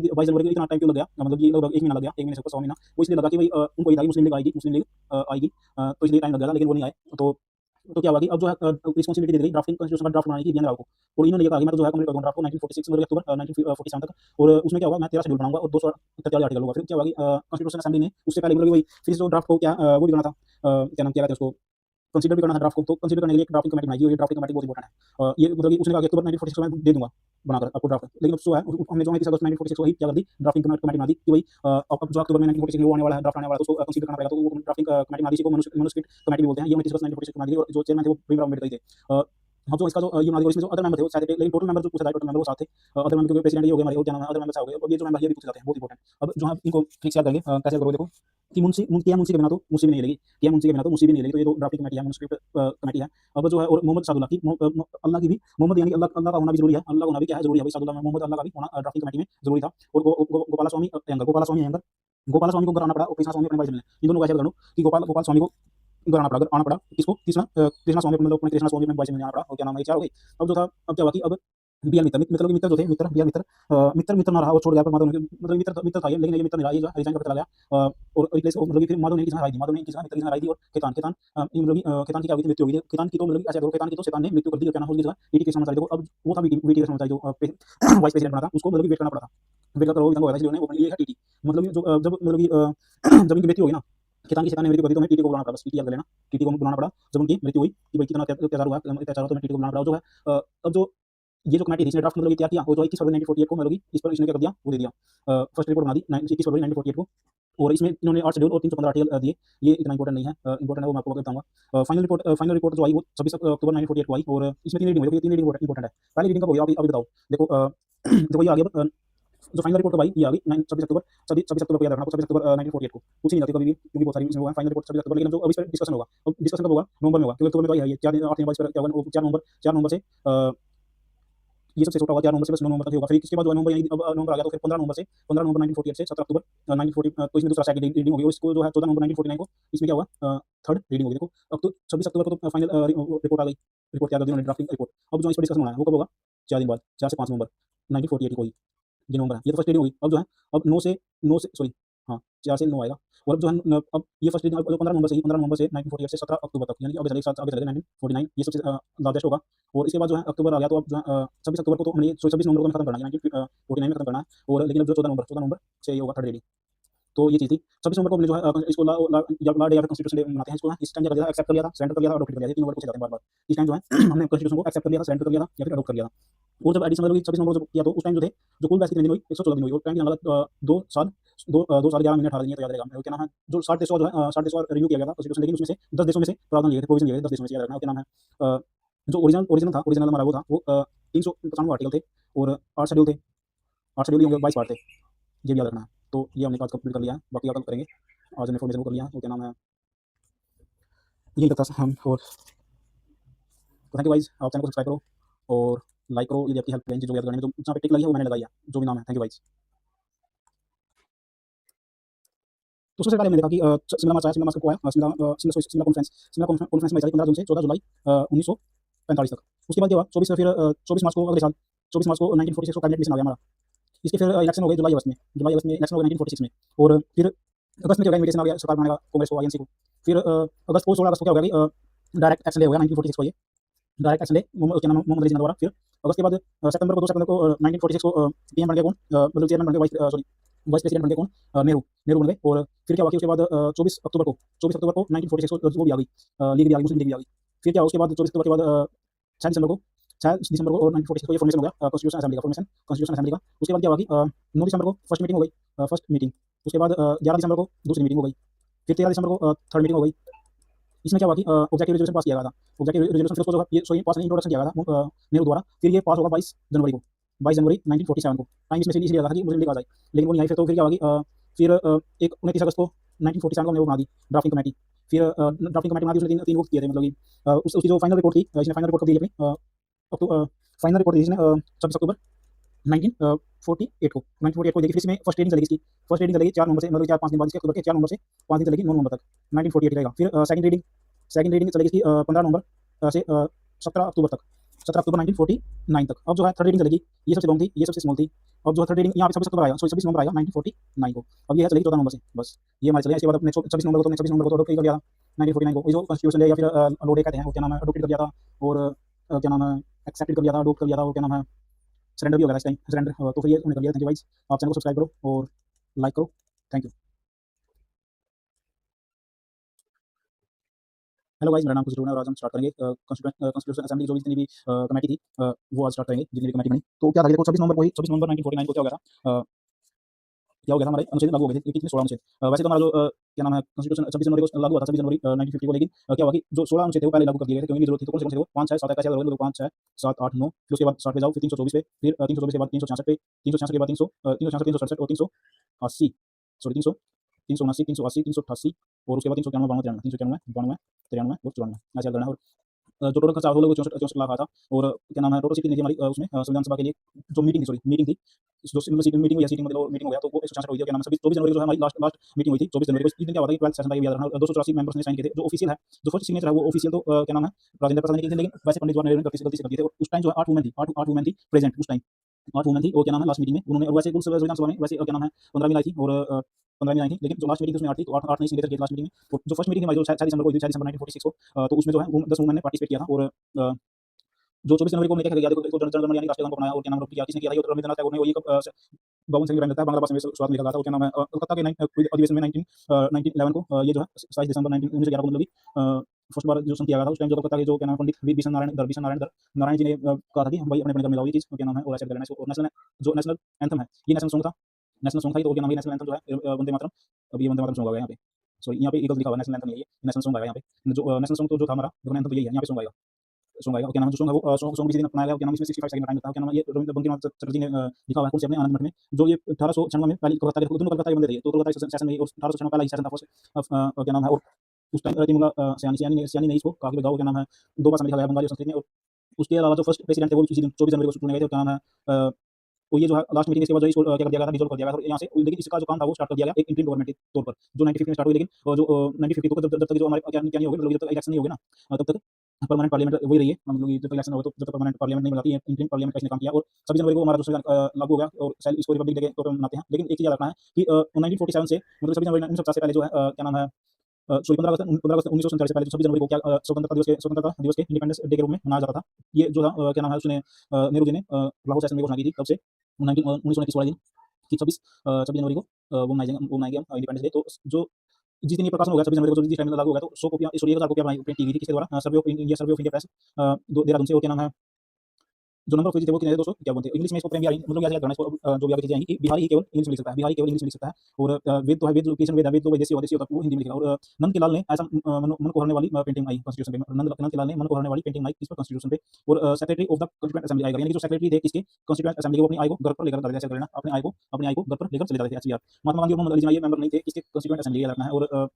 22 जनवरी को इतना टाइम क्यों लग गया, मतलब कि लगभग 1 महीना लग गया, 1 महीने से ऊपर 100 महीना। वो इसलिए लगा कि भाई उनको ये था कि मुस्लिम लीग आएगी, मुस्लिम लीग आएगी, तो इसलिए टाइम लग गया था, लेकिन वो नहीं आए। तो क्या हुआ कि अब जो है रिस्पांसिबिलिटी दे दी गई ड्राफ्टिंग कॉन्स्टिट्यूशन का ड्राफ्ट बनाने की बीएन राव को, और इन्होंने ये कहा कि मैं तो जो है कंप्लीट कर दूंगा ड्राफ्ट को 1946 मतलब अक्टूबर 1947 तक, और उसमें क्या होगा, मैं 13 शेड्यूल बनाऊंगा और 243 आर्टिकल होगा। फिर क्या हुआ कि कॉन्स्टिट्यूशन असेंबली ने उससे पहले मतलब कि वही फिर जो ड्राफ्ट को क्या वो भी करना था, क्या नाम क्या कहते हैं उसको, कंसीडर भी करना था ड्राफ्ट को। तो कंसीडर करने के लिए एक ड्राफ्टिंग कमेटी बनाई गई, और ये ड्राफ्टिंग कमेटी बहुत इंपॉर्टेंट है। ये मतलब कि उसने कहा कि अक्टूबर 1946 में दे दूंगा बनाकर आपको ड्राफ्ट, लेकिन अब जो है हमने जो 29 अगस्त 1946 को ही क्या कर दी, ड्राफ्टिंग कमेटी बना दी कि भाई अब जो अक्टूबर में 1946 में वो आने वाला है, ड्राफ्ट आने वाला है, तो उसको कंसीडर करना पड़ेगा। तो वो ड्राफ्टिंग कमेटी बना दी, जिसको मनुस्क्रिप्ट कमेटी भी बोलते हैं। ये 29 अगस्त 1946 को बना दी, और जो चेयरमैन थे वो भीमराव अम्बेडकर थे। अब जो इसका जो ये बना दी, इसमें जो अदर मेंबर थे वो शायद थे, लेकिन टोटल मेंबर जो पूछा जाए, टोटल मेंबर वो 7 थे। अदर मेंबर क्योंकि प्रेसिडेंट ये हो गए हमारे, और क्या नाम है, अदर मेंबर हो गए, और ये जो मेंबर ये भी पूछे जाते हैं, बहुत इंपॉर्टेंट। अब जो हम इनको ठीक से याद करेंगे, कैसे करोगे देखो कि मुंशी के बिना तो मुंशी भी नहीं लेगी, किया मुंशी के बिना तो मुंशी भी नहीं लेगी। तो ये तो ड्राफ्टिंग कमेटी है, मनुस्क्रिप्ट कमेटी है। अब जो है, और मोहम्मद सादुल्लाह की अल्लाह की भी, मोहम्मद यानी अल्लाह का होना भी जरूरी है, अल्लाह का होना भी क्या है, जरूरी है। भाई सादुल्लाह मोहम्मद अल्लाह का भी होना ड्राफ्टिंग कमेटी में जरूरी था। और गोपाला स्वामी अयंगर, गोपाला स्वामी को कराना पड़ा, और कृष्णा स्वामी अपने भाई मिलने, इन दोनों को ऐसे कर लो कि गोपाल स्वामी को कराना पड़ा, आना पड़ा किसको, कृष्णा स्वामी मतलब अपने कृष्णा स्वामी अपने भाई से मिलने आना पड़ा, और क्या नाम है, चार हो गई। अब जो था, अब क्या हुआ कि अब बी आर मित्तर, मतलब कि मित्तर जो थे, मित्तर ना रहा, वो छोड़ गया, पर माधव ने मतलब मित्तर था ये, लेकिन ये मित्तर नहीं रहा, ये जो रिजाइन करके चला गया। और रिप्लेस मतलब कि फिर माधव ने किसने हराई दी, माधव ने किसने मित्तर किसने हराई दी, और खेतान मतलब खेतान की क्या हुई थी, मृत्यु हो गई थी। खेतान की तो मतलब ऐसे करो, खेतान की तो शैतान ने मृत्यु कर दी, क्या नाम हो गया, टीटी कृष्णमाचारी। देखो अब वो था वीटी कृष्णमाचारी जो वाइस प्रेसिडेंट बना था, उसको मतलब कि वेट करना पड़ा था, वेट करता रहो विधंग होगा, इसलिए उन्हें वो बनी है टीटी। मतलब कि जब मतलब कि जब इनकी मृत्यु होगी ना, खेतान की शैतान ने मृत्यु कर दी, तो हमें टीटी को बुलाना पड़ा, बस टीटी याद कर लेना, टीटी को बुलाना पड़ा जब उनकी मृत्यु हुई, कि भाई कितना अत्याचार हुआ, तो हमें टीटी को बुलाना पड़ा। जो है अब जो ये जो कमेटी थी, इसने ड्राफ्ट मतलब क्या किया, वो जो 21 फरवरी 1948 को मतलब कि इस पर इसने क्या कर दिया, वो दे दिया, फर्स्ट रिपोर्ट बना दी 21 फरवरी 1948 को। और इसमें इन्होंने 8 शेड्यूल और 315 आर्टिकल दिए। ये इतना इंपॉर्टेंट नहीं है, इंपॉर्टेंट है वो मैं आपको बताऊंगा। फाइनल रिपोर्ट जो आई वो 26 अक्टूबर 1948 को आई, और इसमें 3 रीडिंग हुई, 3 रीडिंग इंपॉर्टेंट है। पहली रीडिंग कब हुई, अभी बताओ। देखो देखो ये आ गया, जो फाइनल रिपोर्ट आई ये आ गई 26 अक्टूबर को याद रखना, 26 अक्टूबर 1948 को पूछी नहीं जाती कभी भी, क्योंकि बहुत सारी इसमें हुआ फाइनल रिपोर्ट 26 अक्टूबर। लेकिन जो अभी इस पर डिस्कशन होगा, अब डिस्कशन कब होगा, नवंबर में होगा, क्योंकि अक्टूबर में तो आई है, 4 8 दिन बाद इस पर क्या होगा, 4 नवंबर से ये सबसे छोटा हुआ, 4 नवंबर से बस 9 नवंबर तक ही होगा। फिर इसके बाद जो है नवंबर, यानी अब नवंबर आ गया, तो फिर 15 नवंबर 1948 से 17 अक्टूबर 1940, तो इसमें दूसरा सेकंड रीडिंग होगी। इसको जो है 14 नवंबर 1949 को इसमें क्या हुआ, थर्ड रीडिंग होगी। देखो अब तो 26 अक्टूबर को तो फाइनल रिपोर्ट आ गई, रिपोर्ट क्या कर दी उन्होंने, ड्राफ्टिंग रिपोर्ट। अब जो इस पर डिस्कशन होना है वो कब होगा, 4 दिन बाद, 4 से 5 नवंबर 1948 को ही ये नवंबर है, ये तो फर्स्ट रीडिंग होगी। अब जो है, अब 9 से सॉरी, हाँ 4 से 9 आएगा। और अब जो है अब ये फर्स्ट रीडिंग 15 नवंबर से 1948 से 17 अक्टूबर तक, यानी कि अब एक साथ आगे चले गए 1949, ये सबसे लार्जेस्ट होगा। और इसके बाद जो है अक्टूबर आ गया, तो अब जो है 26 अक्टूबर को तो हमने 26 नवंबर को हमें खत्म करना है, 1949 में खत्म करना है। और लेकिन अब जो 14 नवंबर से ये होगा थर्ड रीडिंग। तो ये चीज़ थी। 26 नवंबर को हमने जो है इसको जब ला डे या फिर कॉन्स्टिट्यूशन डे मनाते हैं, इसको इस टाइम क्या कर दिया था, एक्सेप्ट कर लिया था, सरेंडर कर लिया था, अडॉप्ट कर लिया था। 3 नवंबर को पूछे जाते हैं बार-बार। इस टाइम जो है हमने कॉन्स्टिट्यूशन को एक्सेप्ट कर लिया था, सरेंडर कर लिया था, या फिर अडॉप्ट कर लिया था। और जब एडिशन मतलब 26 नवंबर को जब किया, तो उस टाइम जो थे, जो कुल बैच कितने दिन हुई, 114 दिन हुई। और टाइम कितना लगा, 2 साल 11 महीने 18 दिन, ये तो याद रहेगा। क्या नाम है, जो 60 देशों जो है 60 देशों रिव्यू किया गया था कॉन्स्टिट्यूशन, लेकिन उसमें से 10 देशों में से प्रावधान लिए थे, प्रोविजन लिए थे 10 देशों में से, याद रखना। क्या नाम है, जो ओरिजिनल हमारा वो था, वो 395 आर्टिकल थे, और 8 शेड्यूल थे, 8 शेड्यूल होंगे, 22 पार्ट थे, ये भी याद रखना है। तो ये हमने आज कंप्लीट कर लिया है, बाकी कल करेंगे। आज हमने इन्फॉर्मेशन को कर लिया है, तो क्या नाम है, यही तक था हम। और थैंक यू गाइस, आप चैनल को सब्सक्राइब करो और लाइक करो, यदि आपकी हेल्प करेंगे जो याद करने में, जो जहाँ पे टिक लगी है वो मैंने लगाई है, जो भी नाम है। Thank you guys. तो सबसे पहले हमने देखा कि शिमला मार्च आया, शिमला मार्च कब आया, शिमला कॉन्फ्रेंस में 15 जून से 14 जुलाई 1945 तक। उसके बाद क्या हुआ, 24 मार्च को, अगले साल 24 मार्च को 1946 को कैबिनेट मिशन आ गया हमारा। इसके फिर इलेक्शन हो गए जुलाई अगस्त में इलेक्शन हो गए 1946 में। और फिर अगस्त में क्या हो गया, इन्विटेशन आ गया सरकार बनाने का, कांग्रेस को, आईएनसी को। फिर अगस्त को 16 अगस्त को क्या हो गया कि डायरेक्ट एक्शन डे हो गया 1946 को, ये Direct Action Day Mohammad Ali Jinnah द्वारा। फिर अगस्त के बाद सितंबर को 2 सितंबर को 1946 को पीएम बन गया कौन, मतलब चेयरमैन बन गए, वाइस प्रेसिडेंट बन गए कौन, नेहरू बन गए। और फिर क्या हुआ कि उसके बाद 24 अक्टूबर को 1946 को वो भी आ गई, लीग भी आ गई, मुस्लिम लीग भी आ गई। फिर क्या हुआ उसके बाद 24 अक्टूबर के बाद 6 दिसंबर को 1946 को ये फॉर्मेशन हो गया कॉन्स्टिट्यूशन असेंबली का। उसके बाद क्या हुआ कि 9 दिसंबर को फर्स्ट मीटिंग हो गई, फर्स्ट मीटिंग। उसके बाद 11 दिसंबर को दूसरी मीटिंग हो गई। फिर 13 दिसंबर को थर्ड मीटिंग हो गई। इसमें क्या हुआ कि ऑब्जेक्टिव रेजोल्यूशन पास किया गया था। ऑब्जेक्टिव रेजोल्यूशन फिर उसको जो ये पास नहीं, इंट्रोडक्शन किया गया था नेहरू द्वारा। फिर ये पास होगा 22 जनवरी को, 22 जनवरी 1947 को। टाइम इसमें से इसलिए लगा था कि मुस्लिम लीग आ जाए, लेकिन वो नहीं आई। फिर तो फिर क्या हुआ कि फिर एक 29 अगस्त को 1947 को हमने वो बना दी ड्राफ्टिंग कमेटी। फिर ड्राफ्टिंग कमेटी बना दी, उसने 3 वक्त किए थे, मतलब कि उसकी जो फाइनल रिपोर्ट थी, इसने फाइनल रिपोर्ट कब दी अपनी, फाइनल रिपोर्ट दी इसने 26 अक्टूबर 1948 को 1948 को देखिए फिर इसमें फर्स्ट रीडिंग चलेगी इसकी। फर्स्ट रीडिंग चलेगी 4 नवंबर से, मतलब 4-5 दिन बाद, इसके अक्टूबर के 4 नवंबर से 5 दिन चलेगी 9 नवंबर तक 1948 रहेगा। फिर सेकंड रीडिंग चलेगी इसकी 15 नवंबर से 17 अक्टूबर तक, 17 अक्टूबर 1949 तक। अब जो है थर्ड रीडिंग चलेगी, ये सबसे लॉन्ग थी, ये सबसे स्मॉल थी। अब जो है थर्ड रीडिंग यहाँ पे 26 अक्टूबर आएगा, सॉरी 26 नवंबर आएगा 1949 को। अब ये है चलेगी 14 नवंबर से, बस ये हमारे चले। इसके बाद अपने 26 नवंबर को, तो 26 नवंबर को अडॉप्ट कर लिया था 1949 को, ये जो कॉन्स्टिट्यूशन है या फिर लोडे कहते हैं, वो क्या नाम है, अडॉप्ट कर लिया था। और क्या नाम है, एक्सेप्टेड कर लिया था, अडॉप्ट कर लिया था, और क्या नाम है, सरेंडर भी हो गया था इस टाइम, सरेंडर। तो फिर ये उन्होंने कर लिया। थैंक यू गाइस, आप चैनल को सब्सक्राइब करो और लाइक करो। Thank you. हेलो गाइस, मेरा नाम खुशी है और आज हम स्टार्ट करेंगे कॉन्स्टिट्यूशन असेंबली जो भी जितनी भी कमेटी थी, वो आज स्टार्ट करेंगे, जितनी भी कमेटी बनी। तो क्या था, देखो 26 नवंबर को ही, 26 नवंबर 1949 को क्या हो गया था, क्या हो गया था, हमारे अनुच्छेद लागू हो गए थे, कितने 16 अनुच्छेद। वैसे तो हमारा जो क्या नाम है, कॉन्स्टिट्यूशन 26 जनवरी को लागू हुआ था, 26 जनवरी 1950 को। लेकिन क्या हुआ कि जो 16 अनुच्छेद थे वो पहले लागू कर दिए गए थे, क्योंकि जरूरत थी। तो कौन से वो 5 6 7 ऐसे हो गए, 5 6 7 8 9, फिर उसके बाद 60 पे जाओ, फिर 324 पे, फिर 324 के बाद 366 पे, 366 के बाद 300 366 367 और 380, सॉरी 300 379 380 388, और उसके बाद 391 92 93 391 92 93 और 94, ऐसे करना है। और जो टोटल खर्चा हो लोग 64 लाख आया था। और क्या नाम है, टोटल सीट कितनी थी हमारी उसमें, संविधान सभा के लिए जो मीटिंग थी, सॉरी मीटिंग थी, जो सीटिंग मीटिंग हुई या सीटिंग मतलब मीटिंग हो गया, तो वो 166 हुई थी। क्या नाम है, 24 जनवरी को जो है हमारी लास्ट लास्ट मीटिंग हुई थी, 24 जनवरी को। इस दिन क्या हुआ था कि 12th सेशन था, ये भी याद रखना। 284 मेंबर्स ने साइन किए थे। जो ऑफिशियल है, जो फर्स्ट सिग्नेचर है, वो ऑफिशियल तो क्या नाम है, राजेंद्र प्रसाद ने किए थे, लेकिन वैसे पंडित जवाहरलाल नेहरू ने गलती से कर दिए थे। और उस टाइम जो है 8 वुमेन थी, 8 वुमेन थी प्रेजेंट उस टाइम, 8 वुमेन थी। और क्या नाम है, लास्ट मीटिंग में उन्होंने, और वैसे कुल संविधान सभा में वैसे क्या नाम है 15 में आई थी, और 15 में आई थी, लेकिन जो लास्ट मीटिंग थी उसमें 8 थी, तो 8 नहीं सिग्नेचर किए लास्ट मीटिंग में। और जो फर्स्ट मीटिंग हमारी जो 6 दिसंबर को हुई थी, 6 दिसंबर 1946 को, तो उसमें जो है 10 वुमेन ने पार्टिसिपेट किया था। और जो 24 जनवरी को हमने क्या किया, देखो जनगण मन यानी राष्ट्रीय गान को बनाया। और क्या नाम किया, किसने किया था, ये रविंद्रनाथ टैगोर ने। वो ये बाबू सिंह रहता है, बांग्ला भाषा में स्वाद लिखा था। और क्या नाम है, कलकत्ता के अधिवेशन में 1911 को, ये जो है 27 दिसंबर 1911 को, मतलब कि फर्स्ट बार जो किया गया था। उस टाइम जो कलकत्ता के जो क्या नाम पंडित बिशन नारायण जी ने कहा था कि भाई अपने अपने घर में लाओ ये चीज़, क्या नाम है, और ऐसे करना है इसको। नेशनल जो नेशनल एंथम है, ये नेशनल सॉन्ग था, नेशनल सॉन्ग था। तो क्या नाम है, नेशनल एंथम जो है वंदे मातरम। अब ये वंदे मातरम सॉन्ग आ गया यहाँ पे, सॉरी यहाँ पे एक लिखा हुआ है, नेशनल एंथम नहीं है, ये नेशनल सॉन्ग आएगा यहाँ पे। जो नेशनल सॉन्ग तो जो था हमारा एंथम, तो यही है, यहाँ पे सॉन्ग आएगा, सॉन्ग आएगा। क्या नाम है, जो सॉन्ग है वो सॉन्ग किसी दिन अपनाया गया। क्या नाम है, इसमें 65 सेकंड का टाइम लगता है। क्या नाम है, ये रविंद्र बंकिम चटर्जी ने लिखा हुआ है, कौन से अपने आनंद मठ में। जो ये 1896 में पहली कलकत्ता के, दोनों कलकत्ता के बंदे थे, तो कलकत्ता सेशन में 1896 पहला ही सेशन था फर्स्ट। क्या नाम है, और उस टाइम रतिमुला सियानी ने इसको कहा कि गाओ, क्या नाम है, 2 भाषा में लिखा गया, बंगाली और संस्कृत में। और उसके अलावा जो फर्स्ट प्रेसिडेंट थे वो इसी दिन 24 जनवरी को चुने गए थे। क्या नाम है, तो ये जो है लास्ट मीटिंग, इसके बाद जो इसको क्या कर दिया गया था, डिसॉल्व कर दिया गया था यहाँ से। लेकिन इसका जो काम था वो स्टार्ट कर दिया गया एक इंटरिम गवर्नमेंट के तौर पर, जो 1950 में स्टार्ट हुई। लेकिन जो 1952 को जब तक जो हमारे क्या क्या नहीं होगी, मतलब जब तक इलेक्शन नहीं होगी ना, तब तक परमानेंट पार्लियामेंट वही रही है। मतलब जब तक इलेक्शन होगा, तो जब तक परमानेंट पार्लियामेंट नहीं बनाती है, इंटरिम पार्लियामेंट का इसने काम किया। और 26 जनवरी को हमारा जो संविधान लागू हो गया, और इसको रिपब्लिक डे के तौर पर मनाते हैं। लेकिन एक चीज याद रखना है कि 1947 से, मतलब 26 जनवरी 1950 से पहले जो है क्या नाम है, सॉरी 15 अगस्त 1947 से पहले 26 जनवरी को क्या स्वतंत्रता दिवस के इंडिपेंडेंस डे के रूप में मनाया जाता था। ये जो था क्या नाम है, उसने नेहरू जी ने लाहौर सेशन में घोषणा की थी, तब से 1929 वाले दिन कि 26 जनवरी को वो मनाएंगे हम इंडिपेंडेंस डे। तो जो जिस दिन ये प्रकाशन हो गया 26 जनवरी को, जो जिस टाइम लागू हो गया, तो 100 कॉपियां, सॉरी 1000 कॉपियां प्रिंट की गई थी, किसके द्वारा, survey of India press, Dehradun से। और क्या नाम है, जो नंबर ऑफ पेज थे वो कितने थे, 251 थे। इंग्लिश में इसको प्रेम यार, मतलब ऐसे याद करना इसको, जो भी आगे चीजें आएंगी कि बिहारी ही केवल इंग्लिश में लिख सकता है, बिहारी केवल इंग्लिश में लिख सकता है। और वेद तो है, वेद लोकेशन वेद है, वेद तो वैदेशी वैदेशी होता है, वो हिंदी में लिखा। और नंद के लाल ने ऐसा मन को हरने वाली पेंटिंग आई कॉन्स्टिट्यूशन पे, नंद के लाल ने मन को हरने वाली पेंटिंग आई किस पर, कॉन्स्टिट्यूशन पे। और secretary of the constituent assembly आएगा, यानी कि जो सेक्रेटरी थे किसके, कॉन्स्टिट्यूएंट असेंबली, वो अपनी आई को घर पर लेकर जाते थे, ऐसे करना, अपने आई को घर पर लेकर चले जाते थे। एचबीआर महात्मा गांधी और मोहम्मद अली जिन्ना ये मेंबर नहीं थे किसके, कॉन्स्टिट्यूएंट असेंबली, याद रखना है। और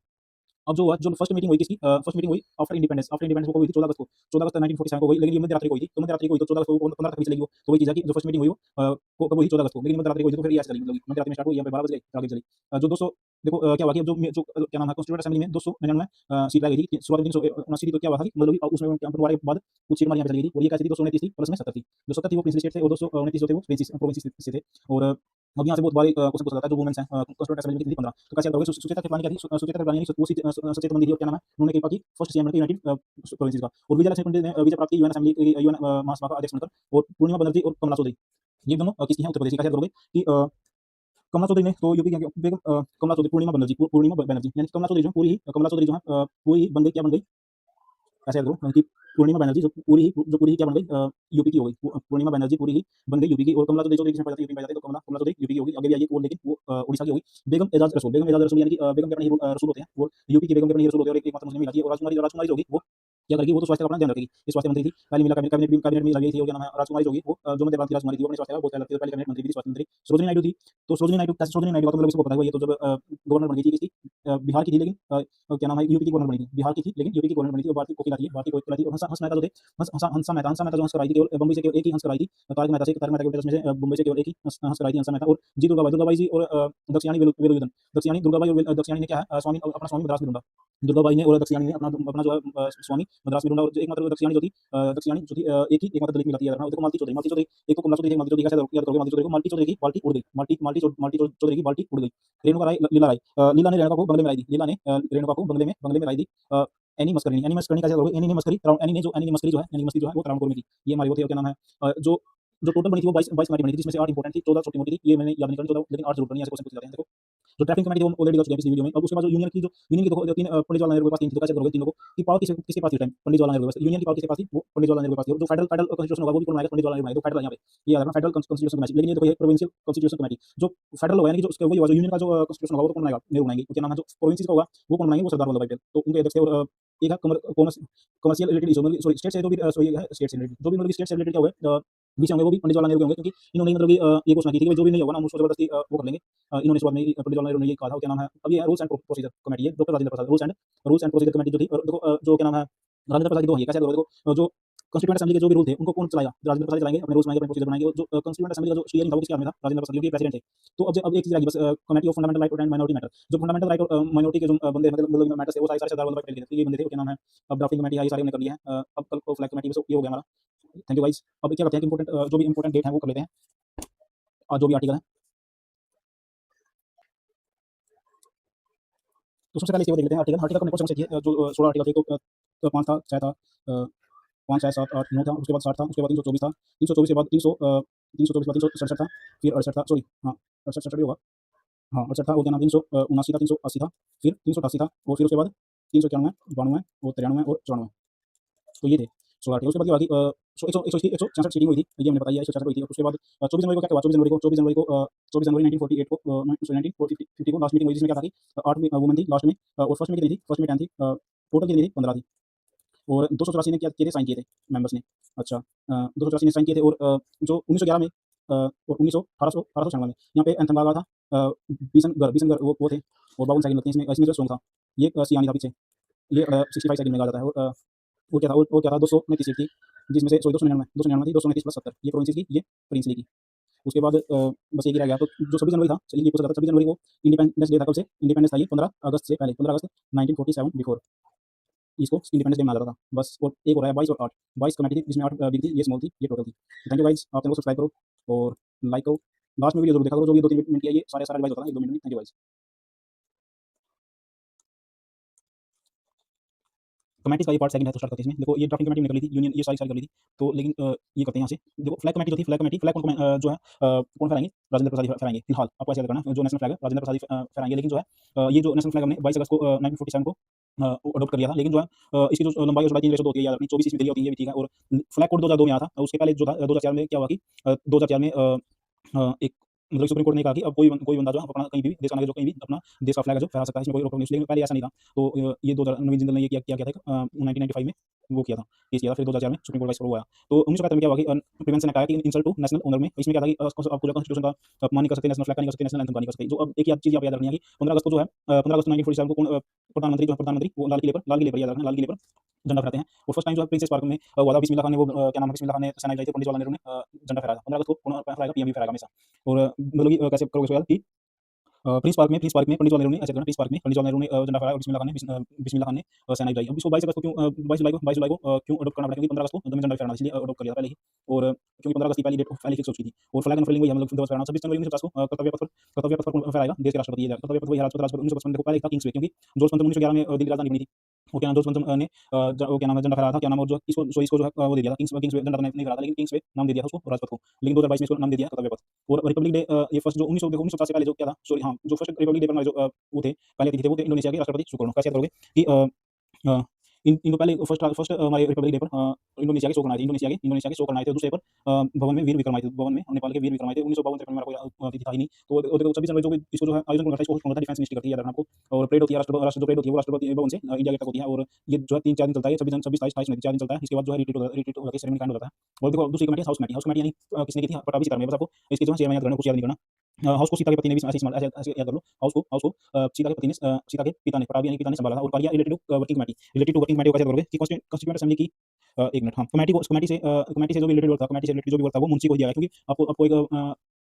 अब जो हुआ, जो फर्स्ट मीटिंग हुई किसकी, फर्स्ट मीटिंग हुई आफ्टर इंडिपेंडेंस, को हुई थी 14 अगस्त को, 14 अगस्त 1947 को हुई। लेकिन ये मध्य रात्रि को हुई थी, तो मध्य रात्रि को हुई, तो 14 अगस्त को 15 तक भी चलेगी वो। तो वही चीज़ है कि जो फर्स्ट मीटिंग हुई वो कब हुई, 14 अगस्त को, लेकिन मध्य रात्रि को हुई थी, तो फिर ये ऐसे चलेगी, मतलब मध्य रात्रि में स्टार्ट हुई, यहाँ पे 12 बजे आगे चली। जो 200, देखो क्या हुआ कि जो क्या नाम है, कॉन्स्टिट्यूएंट असेंबली में 299 सीट लाई गई थी। शुरुआत में 379 थी, तो क्या हुआ था कि मतलब उसमें बंटवारे के बाद कुछ सीट हमारी यहाँ पे चली गई थी। और ये कैसी थी, 229 थी, प्लस में 70 थी। जो 70 थी वो प्रिंसिपल स्टेट थे, और 229 जो थे वो प्रोविंसेस से थे। और अब यहाँ से बहुत बड़ी क्वेश्चन पूछा जाता है, जो वुमेन्स हैं कॉन्स्टिट्यूएंट असेंबली में कितनी थी, 15। तो कैसे होगा, सुचेता कृपलानी क्या थी, सुचेता कृपलानी वो सचेत मंदिर थी। और क्या नाम है, उन्होंने कृपा की फर्स्ट सीएम यूनाइटेड प्रोविंसेस का। और विजय लक्ष्मी पंडित ने विजय प्राप्त की यूएन असेंबली, यूएन महासभा का अध्यक्ष बनकर। और पूर्णिमा बनर्जी और कमला चौधरी, ये दोनों किसकी हैं, उत्तर प्रदेश की। कैसे करोगे कि कमला चौधरी ने तो यूपी की बेगम, कमला चौधरी, पूर्णिमा बनर्जी, यानी कमला चौधरी जो पूरी ही, कमला चौधरी जो है पूरी बन गई, क्या बन गई, ऐसे याद करो कि पूर्णिमा बनर्जी जो पूरी ही क्या बन गई, यूपी की हो गई। पूर्णिमा बनर्जी पूरी ही बन गई यूपी की। और कमला चौधरी किसमें यूपी में जाती है, तो कमला चौधरी यूपी की होगी, आगे भी आइए। वो लेकिन वो उड़ीसा की होगी। बेगम एजाज रसूल, यानी कि बेगम के अपने ही रसूल होते हैं, वो यूपी की बेगम के अपने ही रसूल होते हैं, और एक मात्र मुस्लिम ही आती है। और राजकुमारी जो होगी वो क्या करेगी, वो तो स्वास्थ्य का अपना ध्यान रखेगी। ये स्वास्थ्य मंत्री थी, पहले मिला कैबिनेट में लगी थी, और क्या नाम है, राजकुमारी जो होगी वो जो मध्य भारत की राजकुमारी थी, वो अपने स्वास्थ्य का बहुत ख्याल रखती है। पहले कैबिनेट मंत्री भी थी, स्वास्थ्य मंत्री सरोजिनी नायडू थी। तो सरोजिनी नायडू, कैसे सरोजिनी नायडू का तो मतलब इसको पता है, ये तो जब गवर्नर बन गई थी, किसकी, बिहार की थी, लेकिन क्या नाम है, यूपी की गवर्नर बनी थी, बिहार की थी लेकिन यूपी की गवर्नर बनी थी, और भारतीय कोकिला थी, भारतीय कोकिला थी। और हंस मेहता जो थे, हंसा मेहता जो हंस कराई थी, केवल बम्बई से केवल एक ही हंस कराई थी, तारक मेहता के उल्टा चश्मे से मुंबई से केवल एक ही हंस कराई थी, हंसा मेहता। और जी दुर्गाबाई जी और दक्षियानी वेलुयुधन, दक्षियानी दुर्गाबाई और दक्षियानी ने क्या है, स्वामी अपना स्वामी मद्रास में ढूंढा, दुर्गाबाई ने और दक्षियानी ने अपना अपना जो है स्वामी मद्रास में ढूंढा। और एक मात्र दक्षियानी जो थी, एक मात्र दलित मिला थी, याद रखना, देखो मालती चौधरी, एक को कमला चौधरी, एक मालती चौधरी, कैसे याद करोगे, मालती चौधरी को, मालती चौधरी की बाल्टी उड़ गई, मालती चौधरी की बाल्टी उड़ गई। रेणुका राय, लीला राय, लीला ने रेणुका को बंगले में लाई दी, लीला ने रेणुका को बंगले में लाई दी। एनी मस्करनी कैसे करोगे, एनी मस्करी जो है वो त्रावणकोर में थी। ये हमारी वो थे, क्या नाम है, जो टोटल बनी थी वो 22 कमेटी बनी थी, जिसमें से 8 इंपोर्टेंट थी, 14 छोटी मोटी थी, ये मैंने याद नहीं करनी 14, लेकिन 8 जरूर करनी है, ऐसे क्वेश्चन पूछ जाते हैं। देखो जो ड्राफ्टिंग कमेटी वो ऑलरेडी कर चुके हैं पिछली वीडियो में। अब उसके बाद जो यूनियन की तीन, पंडित जवाहरलाल नेहरू के पास तीन थी, तो कैसे करोगे तीनों को, कि पावर किसके पास थी टाइम, पंडित जवाहरलाल नेहरू के पास, यूनियन की पावर किसके पास थी, वो पंडित जवाहरलाल नेहरू के पास थी। और जो फेडरल कॉन्स्टिट्यूशन होगा वो भी कौन बनाएगा, पंडित जवाहरलाल नेहरू बनाएगा। तो फेडरल यहाँ पे ये याद रखना, फेडरल कॉन्स्टिट्यूशन कमेटी। लेकिन ये देखो, ये प्रोविंशियल कॉन्स्टिट्यूशन कमेटी, जो फेडरल होगा, यानी कि जो उसके वही होगा, जो यूनियन का जो कॉन्स्टिट्यूशन होगा वो तो कौन बनाएगा, नेहरू बनाएंगे। क्या नाम है, जो प्रोविंसेस का होगा वो कौन बनाएंगे, वो सरदार वल्लभ भाई पटेल। तो उनके अध्यक्ष थे। और एक है commercial related issue, sorry state से जो भी स्टेट से रिलेटेड, जो भी मतलब स्टेट से रिलेटेड क्या होगा विषय होंगे, वो भी पंडित जवाहरलाल नेहरू के होंगे, क्योंकि इन्होंने मतलब कि ये घोषणा की थी कि जो भी नहीं होगा ना हम उसको जबरदस्ती वो कर लेंगे। इन्होंने शुरुआत में पंडित जवाहरलाल नेहरू ने ये कहा था। क्या नाम है, अब ये रूल्स एंड प्रोसीजर कमेटी है, doctor Rajendra Prasad, rules and procedure committee जो थी। और देखो जो क्या नाम है, राजेंद्र प्रसाद की दो है, कैसे देखो, जो कॉन्स्टिट्यूएंट असेंबली के जो भी रूल थे उनको कौन चलाएगा, राजेंद्र प्रसाद चलाएंगे, अपने रूल्स बनाएंगे, अपने प्रोसीजर बनाएंगे। जो कॉन्स्टिट्यूएंट असेंबली का जो स्टीयरिंग था वो किसके हाथ में था, राजेंद्र प्रसाद, क्योंकि प्रेसिडेंट थे। तो अब एक चीज आएगी बस, committee of fundamental right and minority matter, जो फंडामेंटल राइट और माइनॉरिटी के जो बंदे मतलब मैटर्स है, वो सारे सरदार वल्लभ भाई पटेल के थे। तो ये बंदे थे, क्या नाम है, अब ड्राफ्टिंग कमेटी आई, सारी हमने कर लिया है। अब कल को फ्लैग कमेटी बस ये हो गया हमारा। Thank you guys. अब क्या करते हैं कि इंपॉर्टेंट जो भी इंपॉर्टेंट डेट है वो कर लेते हैं, और जो भी आर्टिकल है। तो सबसे पहले इसके बाद देख लेते हैं आर्टिकल। आर्टिकल को कौन से चाहिए, जो 16 आर्टिकल थे, तो 5 था, 6 था, 5, 6, 7, 8, 9 था, उसके बाद 60 था, उसके बाद 324 था, 324 के बाद 324 के बाद 367 था, फिर 68 था, सॉरी हाँ 68 भी होगा, हाँ 68 था, वो क्या नाम, 379 था, 380 था, फिर 388 था, और फिर उसके बाद 391, 92 और 93 और 94। तो ये थे 16 आर्टिकल। उसके बाद बाकी 166 सीटिंग हुई थी, ये हमने बताया, 166 हुई थी। उसके बाद 24 जनवरी को क्या हुआ, 24 जनवरी 1948 को 1950 को लास्ट मीटिंग हुई, जिसमें क्या था कि 8 वुमेन थी लास्ट में, और फर्स्ट में कितनी थी, फर्स्ट में 10 थी, टोटल कितनी थी, 15 थी। और 284 ने क्या किए थे, साइन किए थे मेंबर्स ने। अच्छा 284 ने साइन किए थे। और जो 1911 में और 1896 में यहाँ पे एंथम गागा था, बीसनगर वो थे, और 52 सेकंड लगते हैं इसमें जो सॉन्ग था ये सियानी था पीछे, ये 65 सेकंड में गा जाता है। और क्या था, वो क्या था, 229 सीट थी, जिसमें से सॉरी 299 थी, 229 प्लस 70 ये प्रोविंसेस की, ये प्रिंसली की। उसके बाद बस एक ही रह गया। तो जो 26 जनवरी था, चलिए ये पूछा था, 26 जनवरी को इंडिपेंडेंस डे था, कब से इंडिपेंडेंस था, ये 15 अगस्त से पहले, 15 अगस्त 1947 बिफोर इसको इंडिपेंडेंस डे मनाया जाता था। बस, और एक हो रहा है 22 और 8, 22 कमेटी थी, जिसमें 8 बिग थी, ये स्मॉल थी, ये टोटल थी। थैंक यू गाइस, आप चैनल को सब्सक्राइब करो और लाइक करो, लास्ट में वीडियो जरूर देखा करो, जो भी 2-3 मिनट की है, ये सारा रिवाइज होता है 1-2 मिनट में। Thank you guys. कमेटी का ये पार्ट सेकंड है, तो स्टार्ट करते हैं इसमें। देखो ये ड्राफ्टिंग कमेटी निकली थी, यूनियन ये सारी कर ली थी। तो लेकिन ये करते हैं यहाँ से। देखो फ्लैग कमेटी जो थी, फ्लैग कौन जो है कौन फहराएंगे, राजेंद्र प्रसाद फहराएंगे फिलहाल, आपको ऐसे करना है। जो नेशनल फ्लैग है राजेंद्र प्रसाद फहराएंगे। लेकिन जो है ये जो नेशनल फ्लैग हमने 22 अगस्त को 1947 को अडॉप्ट कर लिया था। लेकिन जो है इसकी जो लंबाई और चौड़ाई 3 होती है, याद रखनी, 24 इसमें दिल्ली होती है, ये भी ठीक है। और फ्लैग कोड 2002 में आया था। उसके पहले जो था 2004 में क्या हुआ कि 2004 में एक मतलब सुप्रीम कोर्ट ने कहा कि अब कोई बंदा जो है अपना कहीं भी देश का जो कहीं भी अपना देश का फ्लैग है जो फहरा सकता है, इसमें कोई रोक टोक नहीं। लेकिन पहले ऐसा नहीं था। तो ये 2000 नवीन जिंदल ने ये किया था 1995 में वो किया था, केस किया था। फिर 2004 में सुप्रीम कोर्ट का हुआ। तो 1975 में क्या हुआ कि प्रिवेंशन ने कहा कि इंसल्ट टू नेशनल ऑनर में, इसमें क्या था कि आपको जो कॉन्स्टिट्यूशन का अपमान नहीं कर सकते, नेशनल फ्लैग नहीं कर सकते, नेशनल एंथम का नहीं कर सकते। जो अब एक चीज आप याद रखनी है कि 15 अगस्त को जो है 15 अगस्त 1947 को प्रधानमंत्री वो लाल किले पर याद रखना, लाल किले पर झंडा फहराते हैं। और फर्स्ट टाइम जो है प्रिंसेस पार्क में हुआ था, बिस्मिल्लाह खान ने वो क्या नाम है, बिस्मिल्लाह खान ने सेना लाई थी, पंडित जवाहरलाल नेहरू ने झंडा फहराया था। 15 अगस्त को कौन फहराएगा, पीएम भी फहराएगा हमेशा। और मतलब कि कैसे करोगे सवाल कि प्रिंस पार्क में पंडित जवाहरलाल नेहरू ने ऐसे करना, प्रिंस पार्क में पंडित जवाहरलाल नेहरू ने झंडा फहराया, और बिस्मिल्लाह खान ने सेना लाई। अब इसको 22 अगस्त को क्यों 22 जुलाई को क्यों अडॉप्ट करना पड़ा, क्योंकि 15 अगस्त को हमें झंडा फहराना, इसलिए अडॉप्ट कर लिया था पहले ही। और क्योंकि 15 अगस्त की पहली डेट पहले फिक्स हो चुकी थी। और फ्लैग अनफर्लिंग वही हम लोग फहराना। 26 जनवरी 1950 को कर्तव्य पथ पर फहराएगा देश के राष्ट्रपति, ये कर्तव्य पथ वही राष्ट्रपति 1955 को पहले था किंग्स वे, क्योंकि जॉर्ज पंतम 1911 में दिल्ली राजधानी बनी थी। वो क्या नाम, जॉर्ज पंतम ने वो क्या नाम है, झंडा फहराया था, क्या नाम, और जो इसको जो है वो दे दिया था किंग्स वे, झंडा नहीं फहराया था, लेकिन किंग्स वे नाम दे दिया था उसको, राजपथ को। लेकिन 2022 में इसको नाम दे दिया कर्तव्य पथ। और रिपब्लिक डे ये फर्स्ट जो 1950 से पहले जो क्या था, सॉरी हाँ, जो फर्स्ट रिपब्लिक डे पर जो वो थे पहले थे, वो थे इंडोनेशिया के राष्ट्रपति सुकर्णो। कैसे याद करोगे कि इनको पहले फर्स्ट हमारे रिपब्लिक डे पर इंडोनेशिया के शो करना आए थे। दूसरे पर भवन में वीर विक्रम आए थे, भवन में नेपाल के वीर विक्रम आए थे 1952 में। हमारा कोई अतिथि था ही नहीं, तो 26 जनवरी जो भी इसको जो है आयोजन करता है, इसको होस्ट करता है डिफेंस मिनिस्ट्री करती है, याद रखना आपको। और परेड होती है, राष्ट्र जो परेड होती है वो राष्ट्रपति भवन से इंडिया गेट तक होती है, और ये जो है 3-4 दिन चलता है, 26 27 28 29 4 दिन चलता है। इसके बाद जो है रिट्रीट होकर सेरेमनी काइंड हो जाता है। और देखो दूसरी कमेटी हाउस कमेटी यानी किसने की थी, पट्टाभी सीतारमण ने। बस आपको इसके जो है चेयरमैन याद करना, कुछ याद नहीं करना। हाउस को सीता के पति ने भी ऐसे याद कर लो। हाउस को सीता के पति ने सीता के पिता ने पट्टाभी यानी पिता ने संभाला था। और कार्य रिलेटेड टू वर्किंग कमेटी को कैसे करोगे कि कॉन्स्टिट्यूएंट असेंबली की एक मिनट, हाँ, कमेटी से जो भी रिलेटेड वर्क था, कमेटी से रिलेटेड जो भी वर्क था वो मुंशी को दिया गया, क्योंकि आपको एक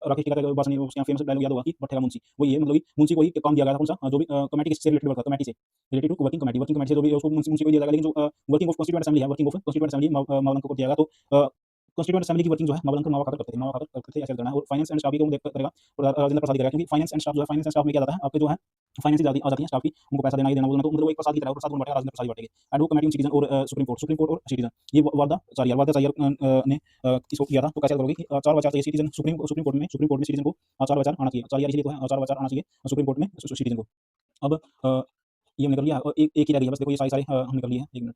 राकेश टिकैत का भाषण है, उसका फेमस डायलॉग याद होगा कि भट्टेरा मुंशी, वो ये मतलब कि मुंशी को ही काम दिया गया था। कौन सा, जो भी कमेटी से रिलेटेड वर्क था, कमेटी से रिलेटेड टू वर्किंग कमेटी से जो भी उसको मुंशी को दिया गया। लेकिन जो वर्किंग ऑफ कॉन्स्टिट्यूएंट असेंबली है, working of constituent assembly Mavalankar को दिया गया। तो कॉन्स्टिट्यूएंट असेंबली की वर्किंग जो है मावलंकर मावा खातर करते थे, ऐसे करना है। और फाइनेंस एंड स्टाफ को करेगा राजेंद्र प्रसाद करेगा, क्योंकि फाइनेंस एंड स्टाफ जो है, फाइनेंस एंड स्टाफ में क्या जाता है आपके जो है फाइनेंस आ जाती है स्टाफ की, उनको पैसा देना ही देना, तो मतलब वो एक प्रसाद की तरह, प्रसाद कौन बांटेगा, राजेंद्र प्रसाद बांटेंगे। एडवोकेट कमेटी ऑन सिटीजन और सुप्रीम कोर्ट और सिटीजन, ये वादा चाहिए ने किसको किया था, तो कैसे करोगे कि 4 बार चाहिए सिटीजन, सुप्रीम कोर्ट में सिटीजन को 4 बार आना चाहिए, 4 इसलिए तो है, 4 बार आना चाहिए सुप्रीम कोर्ट में सिटीजन को। अब ये हमने कर लिया, और एक ही रह गया बस, देखो ये सारे हमने कर लिए हैं। 1 मिनट,